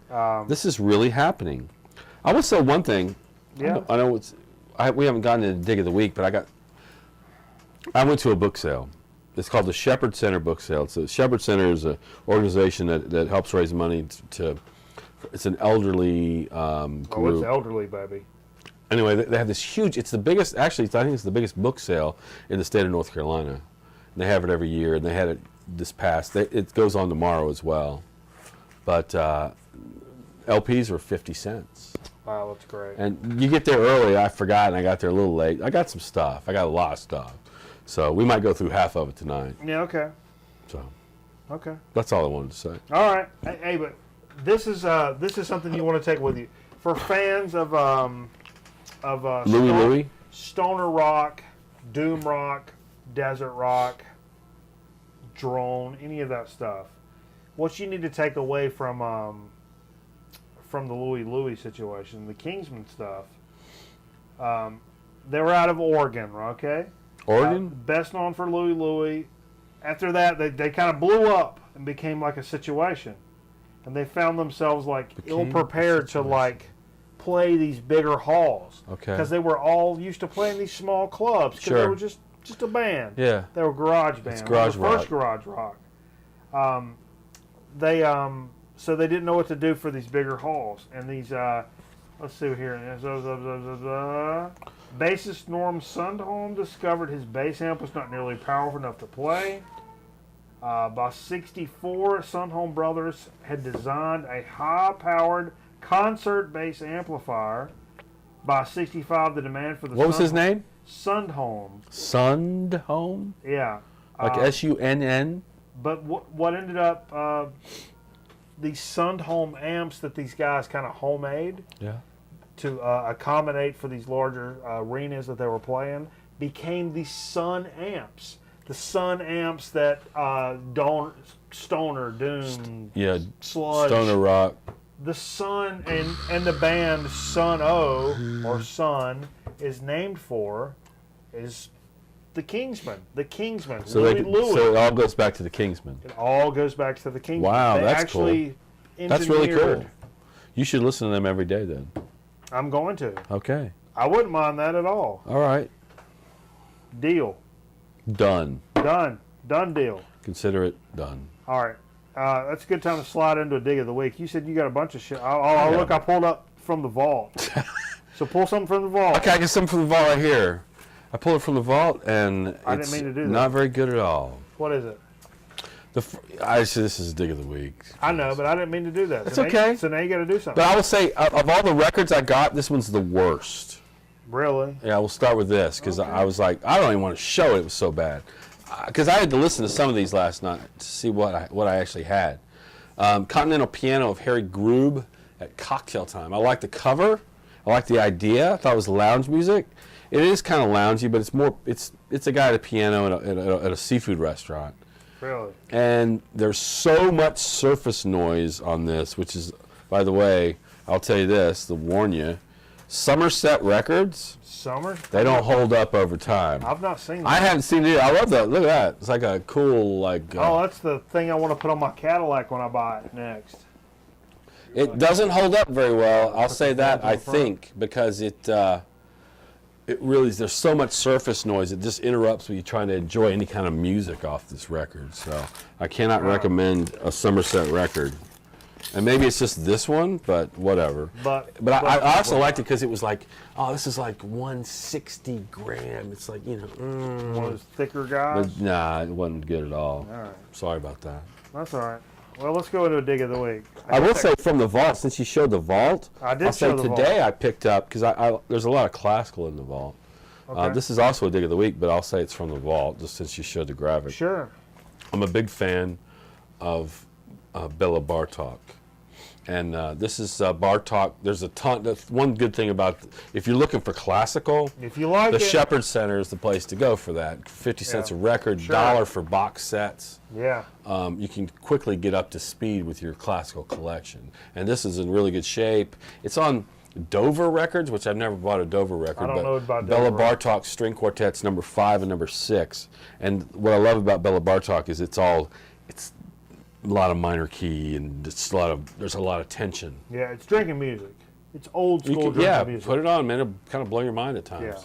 This is really happening. I will say one thing. Yeah. I know it's we haven't gotten to the dig of the week, but I went to a book sale. It's called the Shepherd Center Book Sale. The Shepherd Center is an organization that helps raise money it's an elderly group. Oh, it's elderly, baby. Anyway, they have this huge, it's the biggest, actually, I think it's the biggest book sale in the state of North Carolina. And they have it every year, and they had it this past. It goes on tomorrow as well. But LPs are 50 cents. Wow, that's great. And you get there early. I forgot, and I got there a little late. I got some stuff. I got a lot of stuff. So we might go through half of it tonight. Yeah, okay. So Okay. that's all I wanted to say. All right. Hey, but this is something you want to take with you. For fans of Louie? stoner rock, doom rock, desert rock, drone, any of that stuff. What you need to take away from the Louie situation, the Kingsman stuff. They were out of Oregon, okay? Oregon? Best known for Louie. After that, they kind of blew up and became like a situation. And they found themselves like ill-prepared to like play these bigger halls. Okay. Because they were all used to playing these small clubs. Because they were just a band. Yeah. They were garage band. It's garage rock. First garage rock. So they didn't know what to do for these bigger halls. And these, let's see here. Bassist Norm Sundholm discovered his bass amp was not nearly powerful enough to play. By 64, Sundholm Brothers had designed a high-powered concert bass amplifier. By 65, the demand for the What was his name? Sundholm. Sundholm? Yeah. Like S-U-N-N? But what ended up, these Sundholm amps that these guys kind of homemade Yeah. to accommodate for these larger arenas that they were playing became the Sun amps. The Sun amps that Stoner, Doom, Yeah. Sludge. Stoner rock. The Sun and the band Sun O or Sun is named for is the Kingsmen. The Kingsmen. So Louie. so it all goes back to the Kingsmen. It all goes back to the Kingsmen. Wow, They that's actually That's really engineered- cool. You should listen to them every day then. I'm going to. Okay. I wouldn't mind that at all. All right. Deal. Done. Done. Done deal. Consider it done. All right. That's a good time to slide into a dig of the week. You said you got a bunch of shit. Look, I pulled up from the vault. So pull something from the vault. Okay, I get something from the vault right here. I pulled it from the vault, and I didn't it's mean to do that. not very good at all. What is it? I say this is a dig of the week. I know, but I didn't mean to do that. It's So now- okay. So now you got to do something. But I will say, of all the records I got, this one's the worst. Really? Yeah, we'll start with this, because Okay. I was like, I don't even want to show it. It was so bad. Because I had to listen to some of these last night to see what I actually had. Continental Piano of Harry Grube at Cocktail Time. I like the cover. I like the idea. I thought it was lounge music. It is kind of loungy, but it's a guy at a piano at a seafood restaurant. Really? And there's so much surface noise on this, which is, by the way, I'll tell you this, to warn you, Somerset Records, Summer? they don't hold up over time. I've not seen that. I haven't seen it. I love that. Look at that. It's like a cool, like... Oh, that's the thing I want to put on my Cadillac when I buy it next. it doesn't hold up very well. I'll say that, I think, because it really, there's so much surface noise. It just interrupts when you're trying to enjoy any kind of music off this record. So I cannot recommend a Somerset record. And maybe it's just this one, but whatever. But I also liked it because it was like, oh, this is like 160 gram. It's like, you know, one of those thicker guys. but nah, it wasn't good at all. All right. Sorry about that. That's all right. Well, let's go into a dig of the week. I will say from the vault, since you showed the vault, I did I'll say show the vault. today I picked up, because there's a lot of classical in the vault. Okay. This is also a dig of the week, but I'll say it's from the vault, just since you showed the graphic. Sure. I'm a big fan of Bela Bartok. And this is Bartok. There's a ton. That's one good thing about, if you're looking for classical, If you like the it. Shepherd Center is the place to go for that. 50 cents a record, Sure. $1 for box sets. Yeah. You can quickly get up to speed with your classical collection. And this is in really good shape. It's on Dover Records, which I've never bought a Dover record. I don't but know about Bela Dover. Bartok string quartets number 5 and number 6. And what I love about Bela Bartok is it's a lot of minor key and there's a lot of tension. Yeah, it's drinking music. It's old school drinking yeah, music. put it on, man. It'll kind of blow your mind at times. Yeah.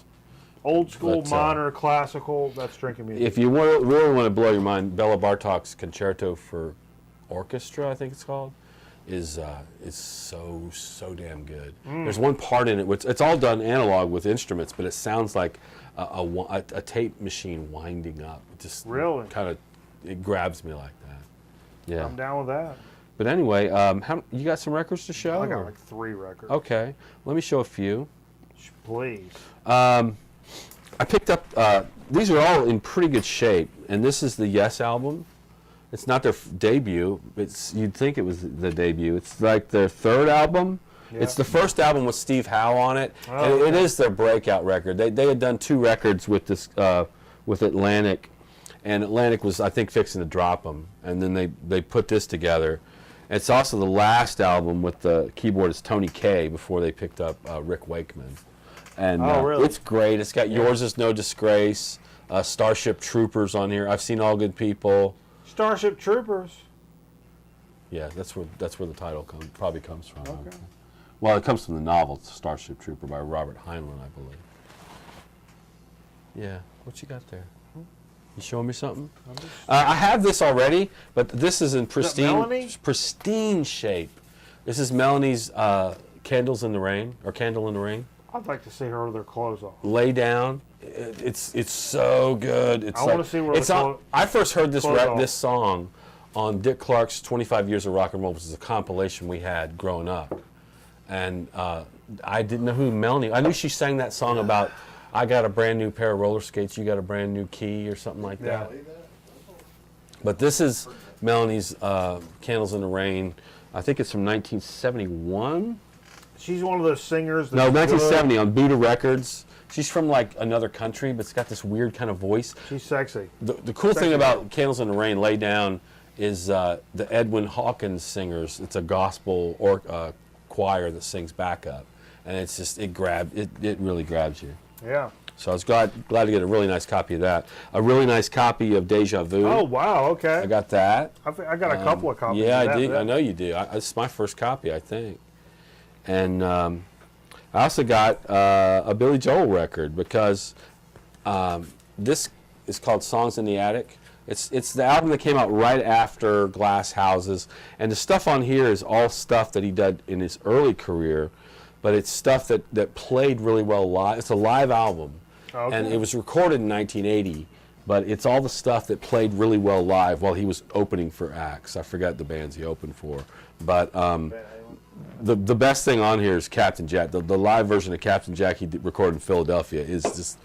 Old school, But, modern, classical. That's drinking music. If you really want to blow your mind, Bela Bartok's Concerto for Orchestra, I think it's called, is so damn good. There's one part in it which it's all done analog with instruments, but it sounds like a tape machine winding up. Just Really? kind of it grabs me like that. Yeah. I'm down with that. But anyway, you got some records to show? I got or- like 3 records. Okay, let me show a few. Please. I picked up, these are all in pretty good shape, and this is the Yes album. It's not their debut. You'd think it was the debut. It's like their 3rd album. Yeah. It's the first album with Steve Howe on it, Oh, and it okay. is their breakout record. They had done 2 records with this with Atlantic, and Atlantic was, I think, fixing to drop them, and then they put this together. It's also the last album with the keyboardist Tony Kaye before they picked up Rick Wakeman. And really? it's great. It's got Yours Is No Disgrace, Starship Troopers on here. I've Seen All Good People. Starship Troopers. Yeah, that's where the title probably comes from. Okay. Well, it comes from the novel Starship Trooper by Robert Heinlein, I believe. Yeah, what you got there? You showing me something? I have this already, but this is in Melanie? pristine shape. This is Melanie's Candles in the Rain, or Candle in the Rain. I'd like to see her with her clothes off. Lay Down. It's so good. It's I wanna see where the I first heard this clothes off. this song on Dick Clark's 25 Years of Rock and Roll, which is a compilation we had growing up. And I didn't know who Melanie. I knew she sang that song about I got a brand new pair of roller skates, you got a brand new key, or something like that. But this is Melanie's Candles in the Rain. I think it's from 1971. She's one of those singers. No, That's 1970 on Buddha Records. She's from like another country, but it's got this weird kind of voice. She's sexy. The cool thing about Candles in the Rain, Lay Down, is the Edwin Hawkins singers. It's a gospel choir that sings backup, and it's just it really grabs you. Yeah. So I was glad to get a really nice copy of that. A really nice copy of Deja Vu. Oh wow. Okay. I got that. I got a couple of copies. Yeah, of that, I did. but- I know you do. It's my first copy, I think. And I also got a Billy Joel record because this is called Songs in the Attic. It's the album that came out right after Glass Houses, and the stuff on here is all stuff that he did in his early career, but it's stuff that played really well live. It's a live album, Okay. and it was recorded in 1980. But it's all the stuff that played really well live while he was opening for acts. I forgot the bands he opened for, but the best thing on here is Captain Jack. The live version of Captain Jack he recorded in Philadelphia is just,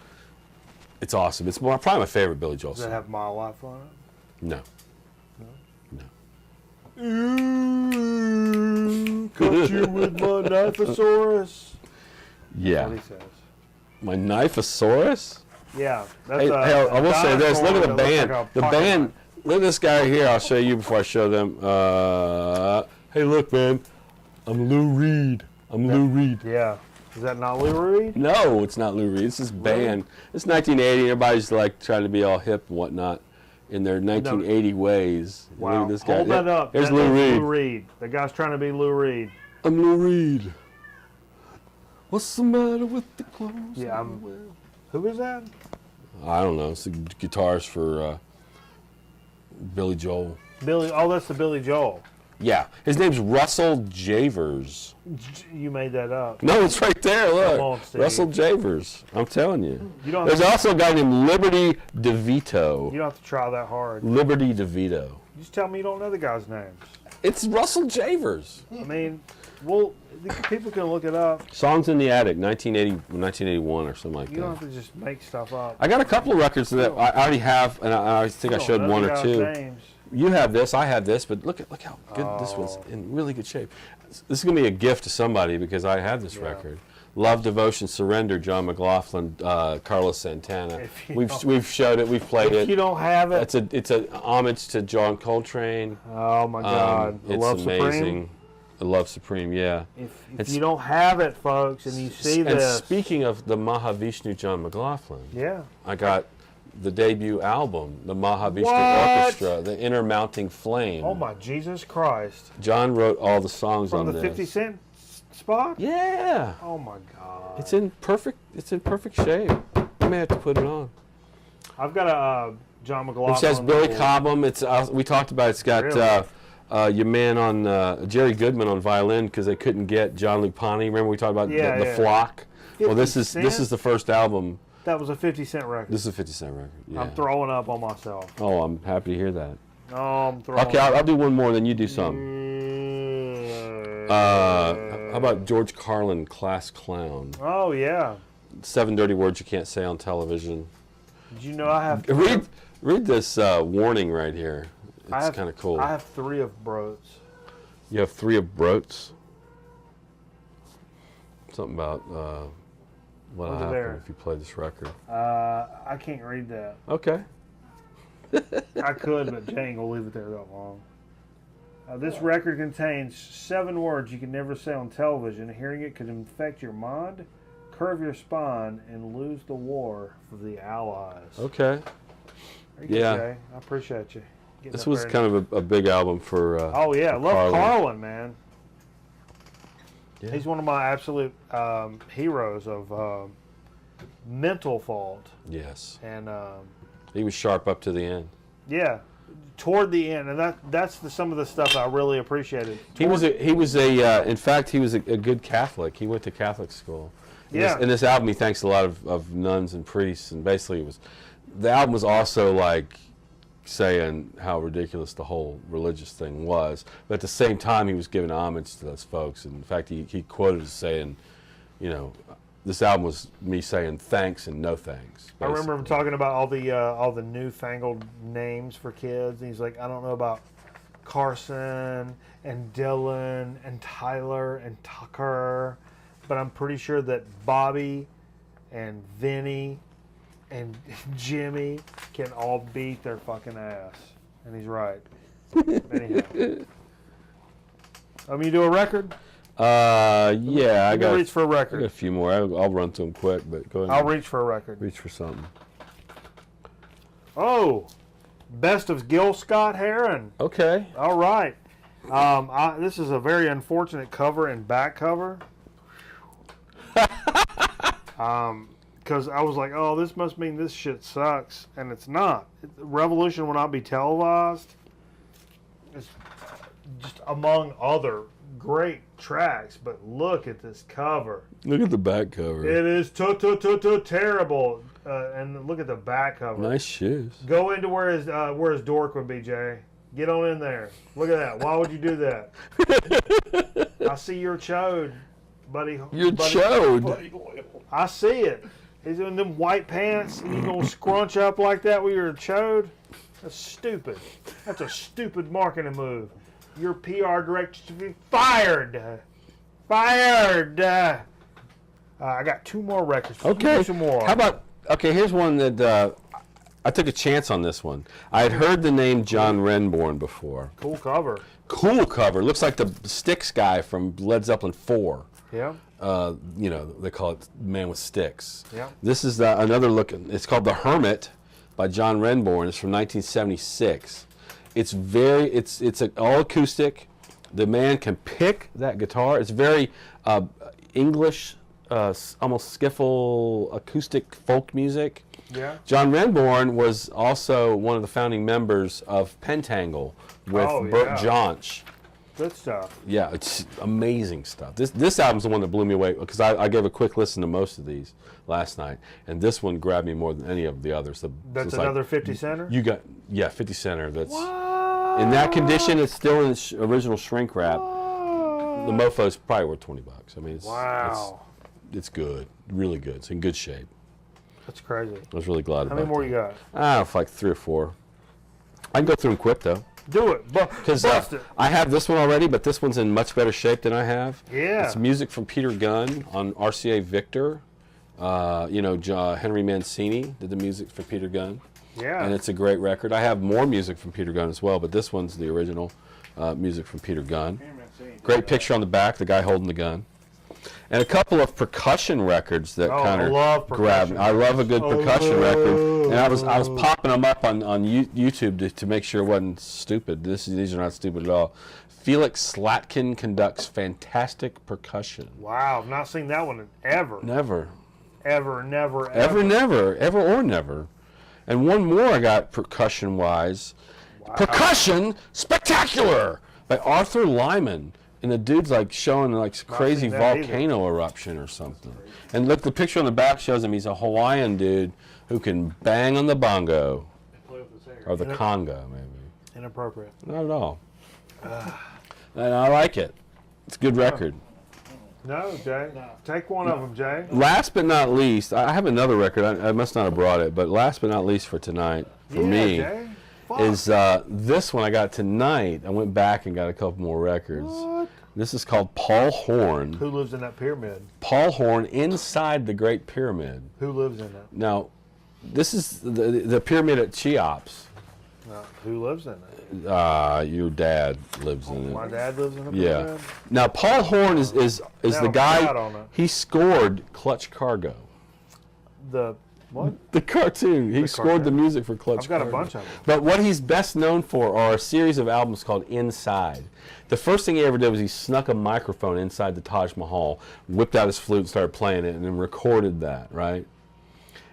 it's awesome. It's probably my favorite Billy Joel Does it song. have My Life on it? No. Cut you with my knifeosaurus. Yeah. What he says. My Knifeosaurus? Yeah. That's Hey, I will say this. Look at the dinosaur band. that looks The like a pocket band. knife. Look at this guy here. I'll show you before I show them. Hey, look, man. I'm Lou Reed. Lou Reed. Yeah. Is that not Lou Reed? No, it's not Lou Reed. It's this band. It's 1980. Everybody's like trying to be all hip and whatnot in their 1980 ways. Look Wow. at this guy. Hold that up. There's That Lou is Reed. Lou Reed. The guy's trying to be Lou Reed. I'm Lou Reed. What's the matter with the clothes? Yeah, I wear? Who is that? I don't know. It's the guitars for Billy Joel. Billy. Oh, that's the Billy Joel. Yeah, his name's Russell Javers. You made that up. No, it's right there. Look, Come on, Steve. Russell Javers. I'm telling you. You don't. There's Have also a guy named Liberty you DeVito. don't have to try that hard. Liberty DeVito. Just tell me you don't know the guy's names. It's Russell Javers. I mean, well, people can look it up. Songs in the Attic, 1980, 1981 or something like You don't that. have to just make stuff up. I got a couple of records that I already have, and I think I You don't showed know one the or guy's two. Names. You have this, I have this, but look how good this one's in really good shape. This is gonna be a gift to somebody because I have this Yeah. record. Love, Devotion, Surrender, John McLaughlin, Carlos Santana. If you We've don't- showed it, we've played If you it. don't have it, It's a homage to John Coltrane. oh my God, It's Love amazing. Supreme. Love Supreme, yeah. If It's- you don't have it, folks, and you see And this, speaking of the Mahavishnu John McLaughlin, yeah, I got the debut album, the Mahavishnu What? Orchestra, the Intermounting Flame. oh my Jesus Christ, John wrote all the songs from on the this. 50 Cent spot? Yeah. Oh my God. It's in perfect shape. I may have to put it on. I've got a John McLaughlin. It says Billy little- Cobham. It's we talked about. It's got Really? your man on Jerry Goodman on violin because they couldn't get John Lupani. Remember we talked about Yeah, the yeah. Flock. Well, this 50 is the first album. That was a 50-cent record. This is a 50-cent record. Yeah. I'm throwing up on myself. Oh, I'm happy to hear that. Oh, I'm throwing Okay, I'll do one more, then you do some. How about George Carlin, Class Clown? Oh, yeah. 7 dirty words you can't say on television. Did you know I have... Read this warning right here. It's kind of cool. I have 3 of Broats. You have 3 of Broats. Something about what'll What's it happen there? if you play this record. I can't read that. Okay. I could, but Jane will leave it there that long. This record contains 7 words you can never say on television. Hearing it could infect your mind, curve your spine, and lose the war for the Allies. Okay. Very good, Yeah. Jay. I appreciate you. getting This up was there kind of a big album for. Oh yeah, for love Carlin, man. Yeah. He's one of my absolute heroes of mental fault, Yes. and He was sharp up to the end. yeah, toward the end, and that's some of the stuff I really appreciated. In fact, he was a good Catholic. He went to Catholic school. Yeah. In this album, he thanks a lot of nuns and priests, and basically the album was also like saying how ridiculous the whole religious thing was, but at the same time, he was giving homage to those folks. And in fact, he quoted as saying, you know, this album was me saying thanks and no thanks. I remember him basically. talking about all the newfangled names for kids. And he's like, I don't know about Carson and Dylan and Tyler and Tucker, but I'm pretty sure that Bobby and Vinny and Jimmy can all beat their fucking ass. And he's right. Anyhow. You do a record? Yeah, I Let me got reach for a I got record. a few more. I'll run to them quick, but go ahead. I'll reach for a record. reach for something. Oh, Best of Gil Scott Heron. Okay. All right. This is a very unfortunate cover and back cover. Because I was like, oh, this must mean this shit sucks. And it's not. Revolution will not be televised. It's just among other great tracks. But look at this cover. Look at the back cover. It is terrible. And look at the back cover. Nice shoes. Go into where his dork would be, Jay. Get on in there. Look at that. Why would you do that? I see your chode, buddy. You're buddy. chode. I see it. He's in them white pants, and you gonna scrunch up like that with your chode? That's stupid. That's a stupid marketing move. Your PR director should be fired. Fired. I got 2 more records. Okay. Some more. How about? Okay, here's one that I took a chance on. This one. I had heard the name John Renbourn before. Cool cover. Cool cover. Looks like the Styx guy from Led Zeppelin 4. Yeah. You know, they call it Man with Sticks. Yeah. This is another look. It's called The Hermit by John Renbourn. It's from 1976. It's an all acoustic. The man can pick that guitar. It's very English, almost skiffle acoustic folk music. Yeah. John Renbourn was also one of the founding members of Pentangle with Burt yeah. Jansch. Good stuff. Yeah, it's amazing stuff. This album's the one that blew me away because I gave a quick listen to most of these last night, and this one grabbed me more than any of the others. That's it's another like, 50 center? 50 center. That's What? in that condition. It's still in its original shrink wrap. The mofo's probably worth $20. I mean, it's good, really good. It's in good shape. That's crazy. I was really glad How about many more that. you got? I don't know, like 3 or 4. I can go through them quick though. Do it. Because Bust it. I have this one already, but this one's in much better shape than I have. Yeah. It's music from Peter Gunn on RCA Victor. Henry Mancini did the music for Peter Gunn. Yeah. And it's a great record. I have more music from Peter Gunn as well, but this one's the original music from Peter Gunn. Great picture on the back, the guy holding the gun. And a couple of percussion records that kind I of love grabbed me. I percussion. love a good percussion record, and I was popping them up on YouTube to make sure it wasn't stupid. These are not stupid at all. Felix Slatkin conducts fantastic percussion. Wow, I've not seen that one ever. Never. Ever, never, Ever, never. Ever or never. And one more I got percussion-wise. Wow. Percussion Spectacular by Arthur Lyman. And the dude's like showing like crazy seen that volcano eruption or something. And look, the picture on the back shows him. He's a Hawaiian dude who can bang on the bongo. Play with the singer. Or the conga, maybe. Inappropriate. Not at all. And I like it. It's a good record. No, Jay. Take one of them, Jay. Last but not least, I have another record. I must not have brought it, but last but not least for tonight, for me, Jay. Fuck. is this one I got tonight. I went back and got a couple more records. What? This is called Paul Horn. Who lives in that pyramid? Paul Horn inside the Great Pyramid. Who lives in it? Now, this is the pyramid at Cheops. Who lives in it? Your dad lives in My it. dad lives in the Yeah. pyramid? Now, Paul Horn is the Now, guy. God on it. He scored Clutch Cargo. The what? The cartoon. He scored cartoon. the music for Clutch I've got a Cargo. bunch of them. But what he's best known for are a series of albums called Inside. The first thing he ever did was he snuck a microphone inside the Taj Mahal, whipped out his flute and started playing it, and then recorded that, right?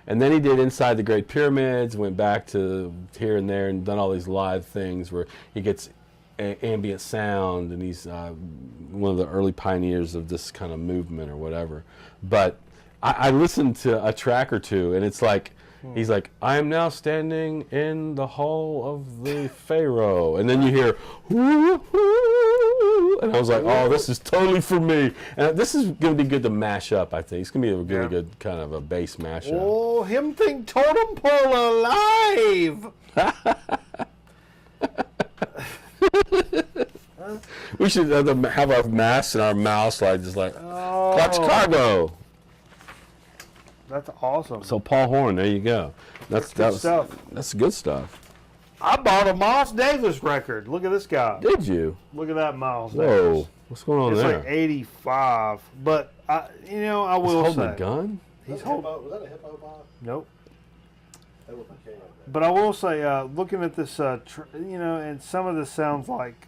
And then he did Inside the Great Pyramids, went back to here and there and done all these live things where he gets ambient sound, and he's one of the early pioneers of this kind of movement or whatever. But I listened to a track or two, and it's like, he's like, I am now standing in the hall of the Pharaoh. And then you hear, whoo, whoo, and I was like, oh, this is totally for me. And this is going to be good to mash up, I think. It's going to be a really good kind of a bass mashup. Oh, him think totem pole alive! We should have our masks and our mouths like just like, Clutch Cargo. That's awesome. So Paul Horn, there you go. That's good stuff. That's good stuff. I bought a Miles Davis record. Look at this guy. Did you? Look at that Miles Whoa, Davis. what's going on It's there? like 85. But, I He's will holding say. a gun? He's Was holding. that a hippo bot? Nope. That looked like K-O. But I will say, looking at this, and some of this sounds like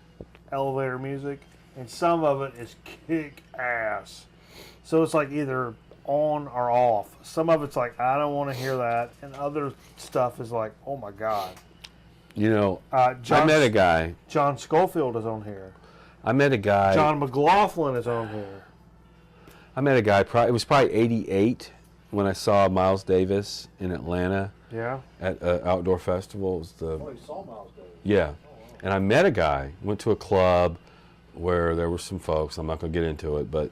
elevator music, and some of it is kick ass. So it's like either on or off. Some of it's like, I don't want to hear that, and other stuff is like, oh my God. You know, I met a guy. John Schofield is on here. I met a guy. John McLaughlin is on here. I met a guy. It was probably '88 when I saw Miles Davis in Atlanta Yeah. at an outdoor festival. It was the Oh, you saw Miles Davis. yeah, and I met a guy. Went to a club where there were some folks. I'm not going to get into it, but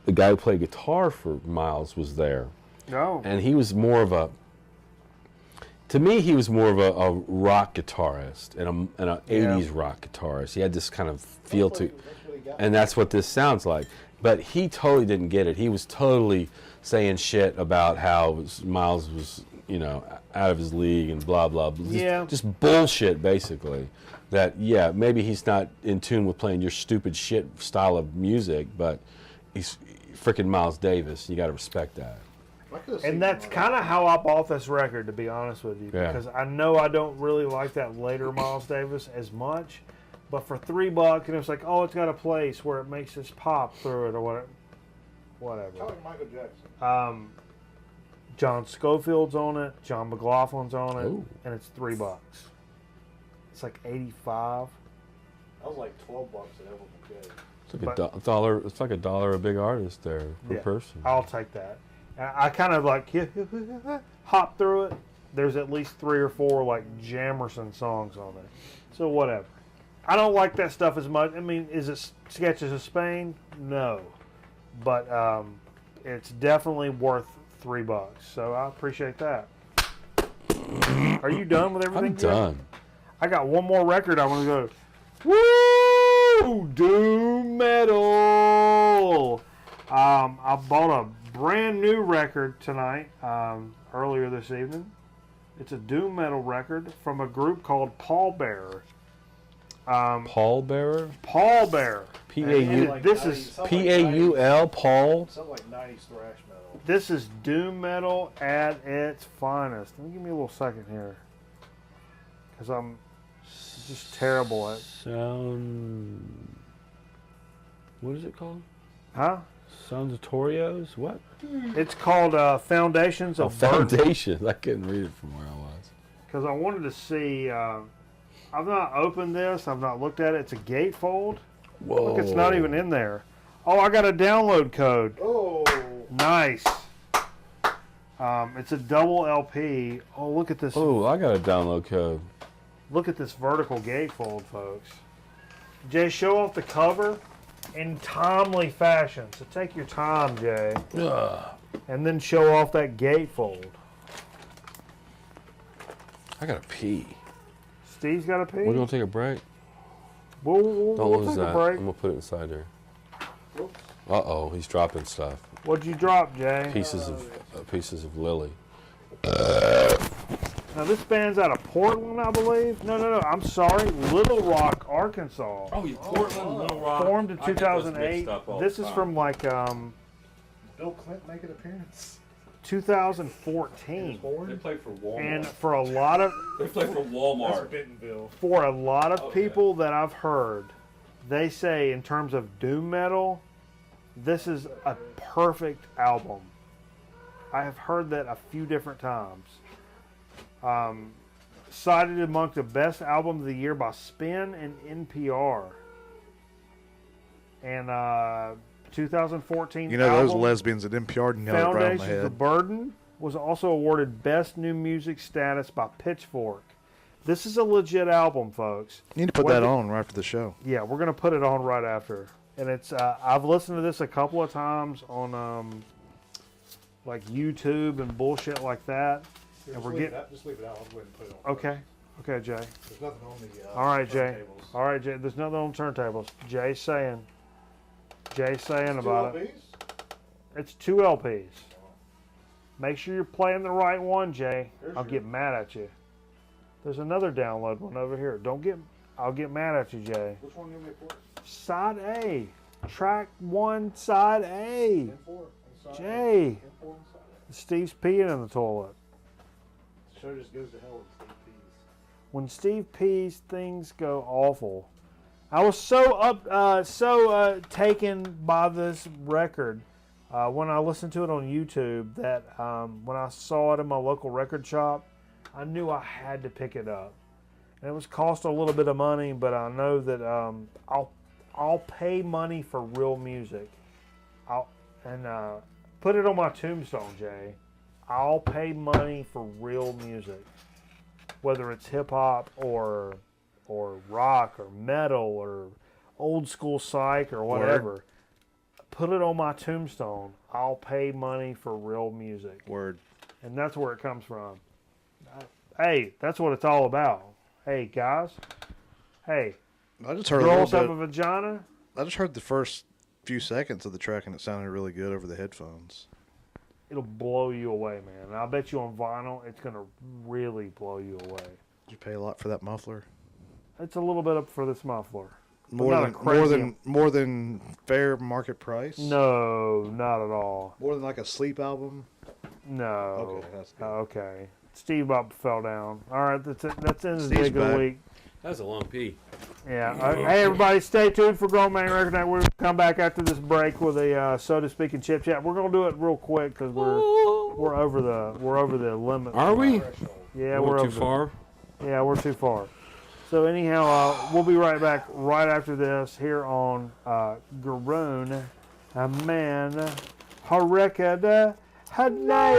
the guy who played guitar for Miles was there, No. and he was more of a. To me, he was more of a rock guitarist and an 80s rock guitarist. He had this kind of feel to, That's what he got. and that's what this sounds like. But he totally didn't get it. He was totally saying shit about how Miles was, out of his league and blah, blah, blah. Yeah. Just bullshit, basically. That, yeah, maybe he's not in tune with playing your stupid shit style of music, but he's freaking Miles Davis. You got to respect that. I could've seen And that's him kind of how I bought this record, to be honest with you, Yeah. because I know I don't really like that later Miles Davis as much. But for $3, and it was like, oh, it's got a place where it makes this pop through it or whatever. Kind Whatever. of like Michael Jackson. John Schofield's on it, John McLaughlin's on it, Ooh. and it's $3. It's like 85. That was like $12 at Everton. It's like a dollar. It's like $1 a big artist there per Yeah. person. I'll take that. I kind of like hop through it. There's at least 3 or 4 like Jamerson songs on there. So whatever. I don't like that stuff as much. I mean, is it Sketches of Spain? No. But it's definitely worth $3. So I appreciate that. Are you done with everything? I'm Jeff? done. I got one more record I want to go. Woo! Doom metal. I bought a brand new record tonight, earlier this evening. It's a doom metal record from a group called Pallbearer. Pallbearer? Pallbearer. P-A-U- This is P-A-U-L, Paul. Something like 90s thrash metal. This is doom metal at its finest. Let me give me a little second here, because I'm just terrible at. Sound. What is it called? Huh? Soundatorios? What? It's called Foundations of Foundations. I couldn't read it from where I was. Because I wanted to see. I've not opened this. I've not looked at it. It's a gatefold. Whoa. Look, it's not even in there. Oh, I got a download code. Oh, Nice. It's a double LP. Oh, look at this. Oh, I got a download code. Look at this vertical gatefold, folks. Jay, show off the cover in timely fashion. So take your time, Jay, and then show off that gatefold. I gotta pee. Steve's got a pee. We're gonna take a break. We'll Don't lose take that. a break. I'm gonna put it inside there. Uh-oh, he's dropping stuff. What'd you drop, Jay? Pieces of lily. Now this band's out of Portland, I believe. No. I'm sorry, Little Rock, Arkansas. Oh, you Portland, Little Rock. Formed in 2008. This is from like Bill Clinton make an appearance? 2014. They play for Walmart. And for a lot of They play for Walmart. Bentonville. for a lot of Okay. people that I've heard, they say in terms of doom metal, this is a perfect album. I have heard that a few different times. Cited among the best album of the year by Spin and NPR. And 2014 You know those album, lesbians at NPR nailed it right on the Foundations head. of Burden was also awarded Best New Music status by Pitchfork. This is a legit album, folks. You need to put What that the- on right after the show. Yeah, we're gonna put it on right after, and it's. I've listened to this a couple of times on like YouTube and bullshit like that. And we're getting. Just leave it out. I'll go ahead and put it on. Okay, okay, Jay. There's nothing on the. All right, Jay. turntables. All right, Jay. There's nothing on turntables. Jay's saying about it. It's 2 LPs. Make sure you're playing the right one, Jay. I'll get mad at you. There's another download one over here. I'll get mad at you, Jay. Which one you want me to put? Side A. Track 1, side A. Four. Jay. Inside. Steve's peeing in the toilet. The show just goes to hell with Steve Pease. When Steve pees, things go awful. I was so taken by this record when I listened to it on YouTube that when I saw it in my local record shop, I knew I had to pick it up. And it was cost a little bit of money, but I know that I'll pay money for real music. Put it on my tombstone, Jay. I'll pay money for real music, whether it's hip hop or rock or metal or old school psych or whatever. Put it on my tombstone. I'll pay money for real music. Word. And that's where it comes from. Hey, that's what it's all about. Hey, guys. Hey, I just heard girls have a vagina. I just heard the first few seconds of the track and it sounded really good over the headphones. It'll blow you away, man. And I bet you on vinyl, it's going to really blow you away. Did you pay a lot for that muffler? It's a little bit up for this muffler. More not a than crazy- more than fair market price? No, not at all. More than like a sleep album? No. Okay, that's good. Okay. Steve Bob fell down. All right, that's it. That's in the Steve's dig of the back. week. That's a long pee. Yeah. Hey, everybody, stay tuned for Grown Man Record Night. We're going to come back after this break with a so to speak and chip chat. We're going to do it real quick because we're over the limit. Are we? Yeah, We're we're too over. far. Yeah, we're too far. So anyhow, we'll be right back right after this here on Garoon, a man, Harekada Hadnight.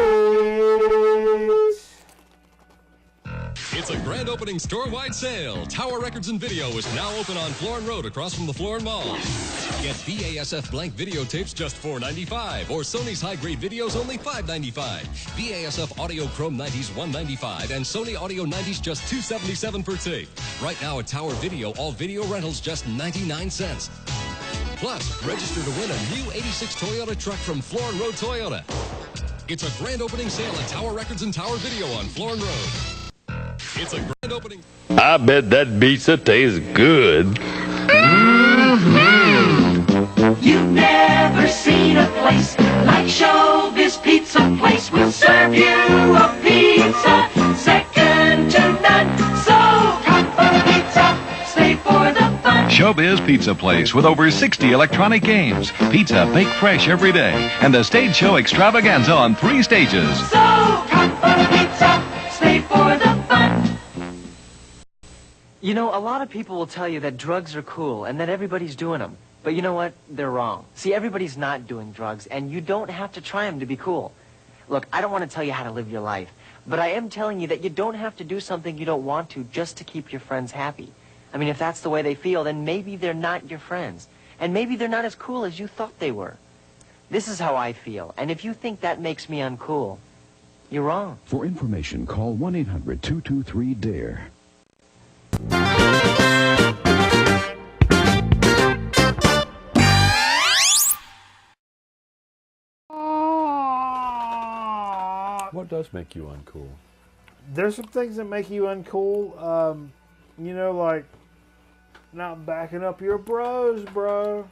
It's a grand opening store-wide sale. Tower Records and Video is now open on Florin Road across from the Florin Mall. Get BASF blank videotapes just $4.95 or Sony's high-grade videos only $5.95. BASF Audio Chrome 90s $1.95 and Sony Audio 90s just $2.77 per tape. Right now at Tower Video, all video rentals just 99 cents. Plus, register to win a new 86 Toyota truck from Florin Road Toyota. It's a grand opening sale at Tower Records and Tower Video on Florin Road. It's a grand grand opening. I bet that pizza tastes good. You've never seen a place like Showbiz Pizza Place. We'll serve you a pizza second to none. So come for pizza, stay for the fun. Showbiz Pizza Place with over 60 electronic games. Pizza baked fresh every day. And the stage show extravaganza on 3 stages. So come for pizza, stay for the fun. You know, a lot of people will tell you that drugs are cool and that everybody's doing them. But you know what? They're wrong. See, everybody's not doing drugs, and you don't have to try them to be cool. Look, I don't want to tell you how to live your life, but I am telling you that you don't have to do something you don't want to just to keep your friends happy. I mean, if that's the way they feel, then maybe they're not your friends, and maybe they're not as cool as you thought they were. This is how I feel, and if you think that makes me uncool, you're wrong. For information, call 1-800-223-DARE. What does make you uncool? There's some things that make you uncool. You know, like not backing up your bros, bro.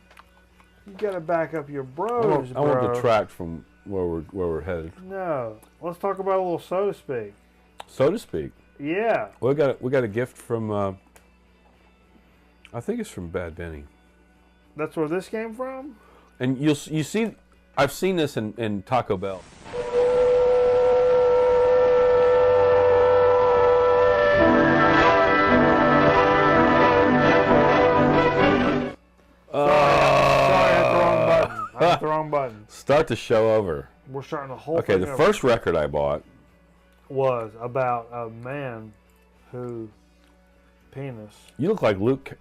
You gotta back up your bros, I won't bro. detract from where we're headed. No, let's talk about a little so to speak. So to speak. Yeah. We got a gift from. I think it's from Bad Benny. That's where this came from. And you see, I've seen this in Taco Bell. Sorry, I hit the wrong button. I hit the wrong button. Start the show over. We're starting the whole Okay, thing the over. first record I bought. Was about a man who penis. You look like Luke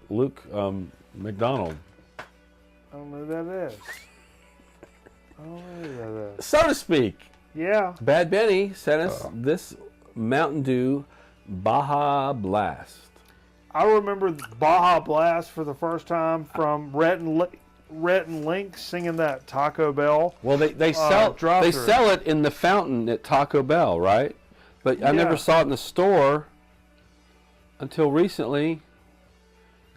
McDonald. I don't know who that is. I don't know who that is. So to speak. Yeah. Bad Benny sent us this Mountain Dew Baja Blast. I remember Baja Blast for the first time from Rhett and Link singing that Taco Bell. Well, they sell it in the fountain at Taco Bell, right? But I never saw it in the store until recently.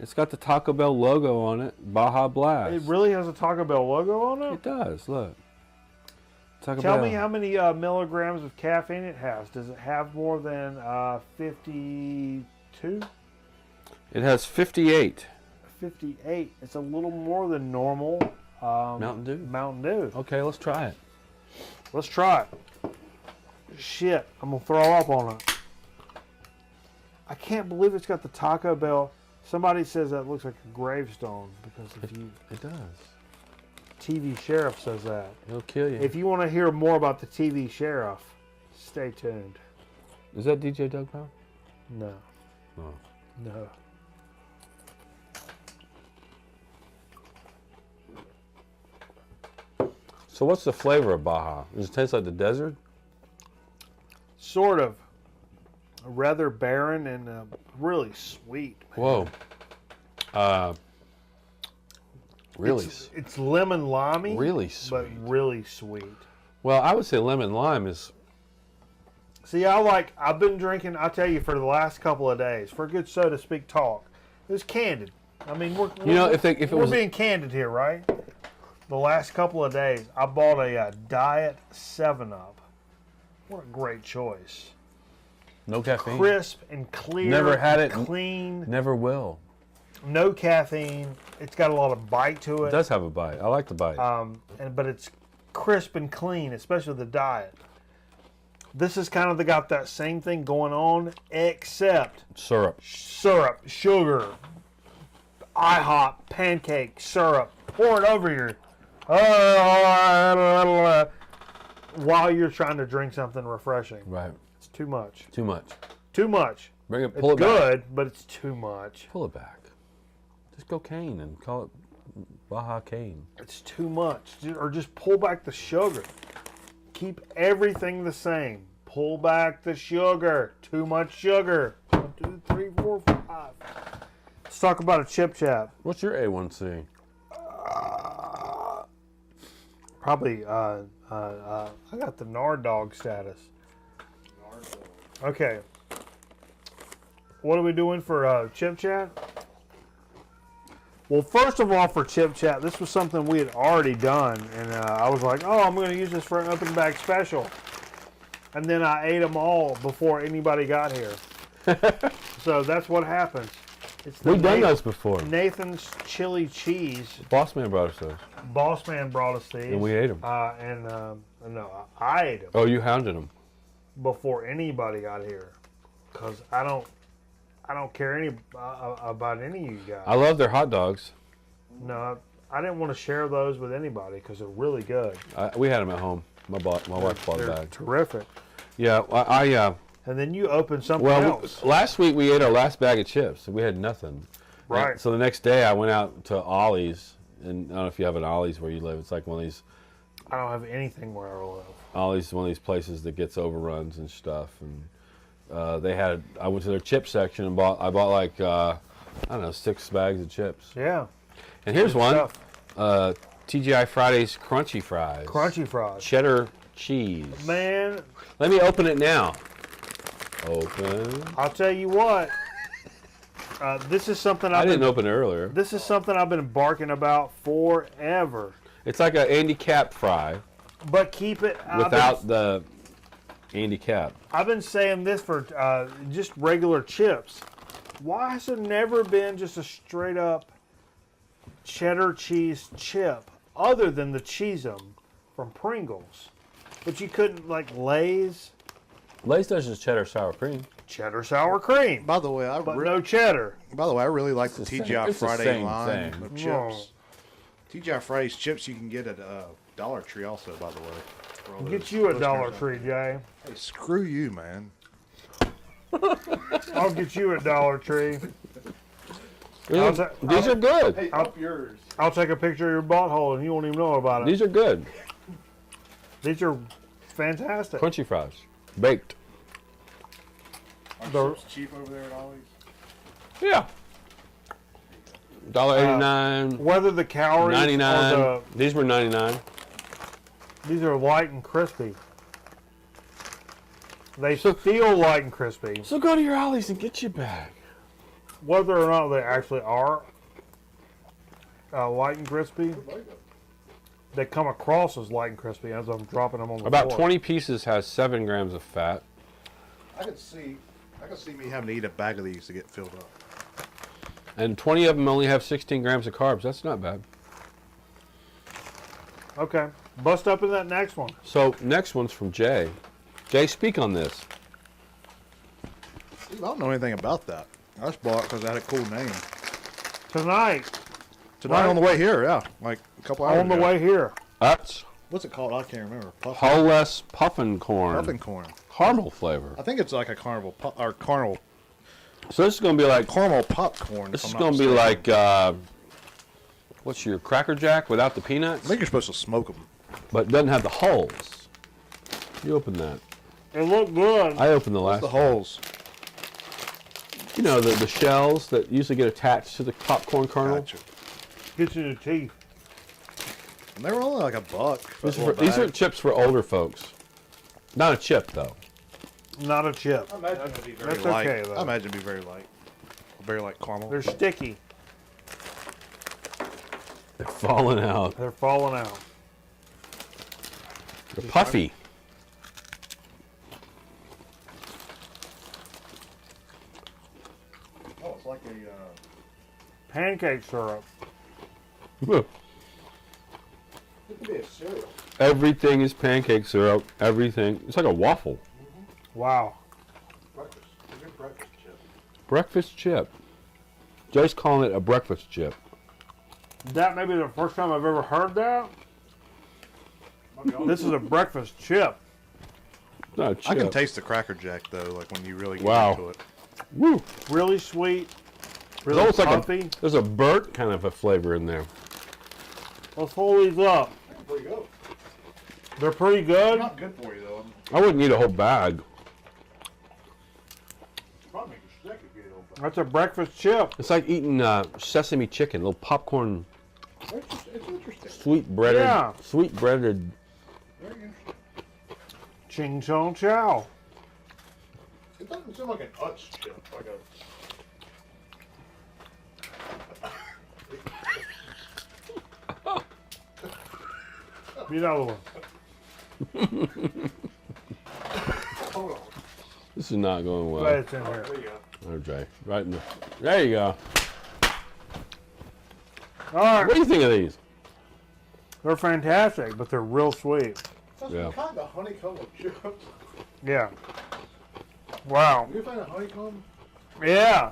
It's got the Taco Bell logo on it, Baja Blast. It really has a Taco Bell logo on it? It does, look. Taco Tell Bell. me how many milligrams of caffeine it has. Does it have more than 52? It has 58. 58. It's a little more than normal. Mountain Dew? Mountain Dew. Okay, let's try it. Let's try it. Shit, I'm going to throw up on it. I can't believe it's got the Taco Bell. Somebody says that looks like a gravestone because if you... It does. TV Sheriff says that. It'll kill you. If you want to hear more about the TV Sheriff, stay tuned. Is that DJ Doug Pound? No. Oh. No. So what's the flavor of Baja? Does it taste like the desert? Sort of. Rather barren and really sweet. Man. Whoa. Really? It's lemon limey. Really sweet. But really sweet. Well, I would say lemon lime is... See, I've been drinking, I'll tell you, for the last couple of days, for a good so to speak talk. It was candid. I mean, we're being candid here, right? The last couple of days, I bought a Diet 7-Up. What a great choice. No caffeine. Crisp and clear. Never had it. Clean. Never will. No caffeine. It's got a lot of bite to it. It does have a bite. I like the bite. But it's crisp and clean, especially the Diet. This has kind of got that same thing going on, except syrup, sugar, IHOP, pancake, syrup. Pour it over your while you're trying to drink something refreshing. Right. It's too much. Too much. Too much. Bring it. Pull it's it back. good, but it's too much. Pull it back. Just go cane and call it Baja Cane. It's too much. Or just pull back the sugar. Keep everything the same. Pull back the sugar. Too much sugar. 1, 2, 3, 4, 5. Let's talk about a chip chat. What's your A1C? Probably, I got the Nard Dog status. Okay. What are we doing for Chip Chat? Well, first of all, for Chip Chat, this was something we had already done, and I was like, "Oh, I'm going to use this for an open bag special," and then I ate them all before anybody got here. So that's what happens. We've done those before. Nathan's chili cheese. Boss Man brought us those. Boss Man brought us these, And we ate them. No, I ate them. Oh, you hounded them. Before anybody got here, because I don't care about any of you guys. I love their hot dogs. No, I didn't want to share those with anybody because they're really good. We had them at home. My wife bought a They're bag. terrific. Yeah, And then you opened something well, else. last week we ate our last bag of chips. We had nothing. Right. And so the next day I went out to Ollie's, and I don't know if you have an Ollie's where you live. It's like one of these. I don't have anything where I live. Ollie's one of these places that gets overruns and stuff, and they had. I went to their chip section and I bought like I don't know 6 bags of chips. Yeah. And here's Good one. stuff. TGI Fridays crunchy fries. Crunchy fries. Cheddar cheese. Man, Let me open it now. Open. I'll tell you what. This is something I didn't open it earlier. This is something I've been barking about forever. It's like an Andy Cap fry But keep it without the Andy Cap. I've been saying this for just regular chips. Why has there never been just a straight up cheddar cheese chip other than the Cheez-Em from Pringles? But you couldn't, like, Lay's? Lay's does just cheddar sour cream. Cheddar sour cream. By the way, But no cheddar. By the way, I really like the TGI it's the Friday same line thing. of No. chips. TGI Fridays chips you can get at Dollar Tree also, by the way. for all Get those you a listeners Dollar out Tree, there. Jay. Hey, screw you, man. I'll get you a Dollar Tree. These are good. Hey, up yours. I'll take a picture of your butthole and you won't even know about it. These are good. These are fantastic. Crunchy fries. Baked. The- It's cheap over there at Ollie's. Yeah. $1.89. Whether the calories 99. or These were 99. these are light and crispy. They feel light and crispy. So go to your Ollie's and get your bag. Whether or not they actually are light and crispy, they come across as light and crispy as I'm dropping them on the About floor. 20 pieces has 7 grams of fat. I could see me having to eat a bag of these to get filled up. And 20 of them only have 16 grams of carbs. That's not bad. Okay. Bust up in that next one. So next one's from Jay. Jay, speak on this. I don't know anything about that. I just bought it because it had a cool name. Tonight, Tonight on the way here, yeah. Like a couple hours on the ago. way here. That's What's it called? I can't remember. Hull-less puffin corn. Puffin corn. Caramel flavor. I think it's like a carnival or caramel So this is going to be like, caramel popcorn. this if is I'm going not to be mistaken. like, what's your Cracker Jack without the I peanuts? think you're supposed to smoke them. But it doesn't have the hulls. You open that. It looked good. I opened the last The one. holes. You know, the shells that usually get attached to the popcorn kernel. Gotcha. Gets in your teeth. And they were only like $1. for These a are, little these are bag. chips for older folks. Not a chip, though. Not a chip. I imagine it'd be very That's light. okay, though. I imagine it'd be very light. Very light caramel. They're sticky. They're falling out. They're falling out. They're puffy. Oh, it's like a. Pancake syrup. It could be a cereal. Everything is pancake syrup. Everything. It's like a waffle. Wow. Breakfast. A good breakfast chip. Breakfast chip. Jay's calling it a breakfast chip. That may be the first time I've ever heard that. This is a breakfast chip. It's not a chip. I can taste the Cracker Jack though, like when you really get Wow. into it. Woo. Really sweet. It's Really almost like puffy. there's a burnt kind of a flavor in there. Let's hold these up. There you go. They're pretty good. Not good for you though. I wouldn't eat a whole bag. Probably make you sick if you eat it. That's a breakfast chip. It's like eating sesame chicken, little popcorn, It's interesting. sweet breaded. Very interesting. Ching chong chow. It doesn't seem like an Utz chip. Like a. Another one. Hold on. This is not going well. Right, it's in here. There you go. Okay, right in the. There you go. All right. What do you think of these? They're fantastic, but they're real sweet. That's Yeah. kind of honeycomb of chips. Yeah. Wow. You find a honeycomb? Yeah.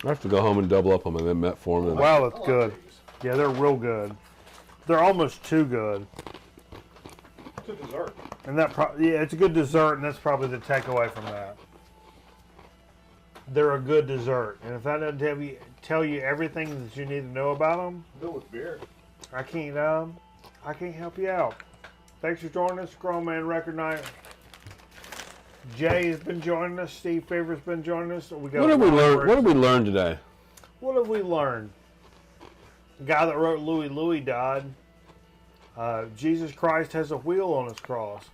I have to go home and double up on my metformin. Wow, that's good. Yeah, they're real good. They're almost too good. It's a dessert. And that, yeah, it's a good dessert, and that's probably the takeaway from that. They're a good dessert, and if that doesn't tell you everything that you need to know about them, Filled with beer. I can't help you out. Thanks for joining us, Grown Man Record Night. Jay has been joining us. Steve Favor's been joining us. We got What did we learn? What did we learn today? What have we learned? The guy that wrote Louie Louie died. Jesus Christ has a wheel on his cross.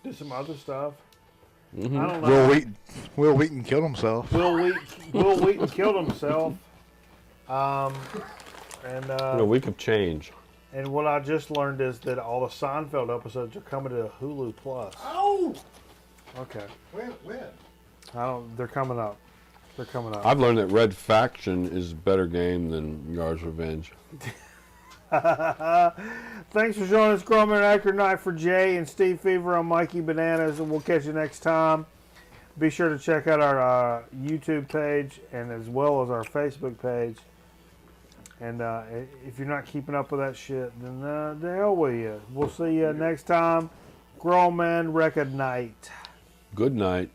Did some other stuff. I don't know. Will Wheaton killed himself. Will Wheaton killed himself. A week of change. And what I just learned is that all the Seinfeld episodes are coming to Hulu Plus. Oh! Okay. When? They're coming up. They're coming up. I've learned that Red Faction is a better game than Yard's Revenge. Thanks for joining us, Grown Man Record Night. For Jay and Steve Fever, I'm Mikey Bananas, and we'll catch you next time. Be sure to check out our YouTube page and as well as our Facebook page. And if you're not keeping up with that shit, then the hell with you. We'll see you next time. Grown Man Record Night. Good night.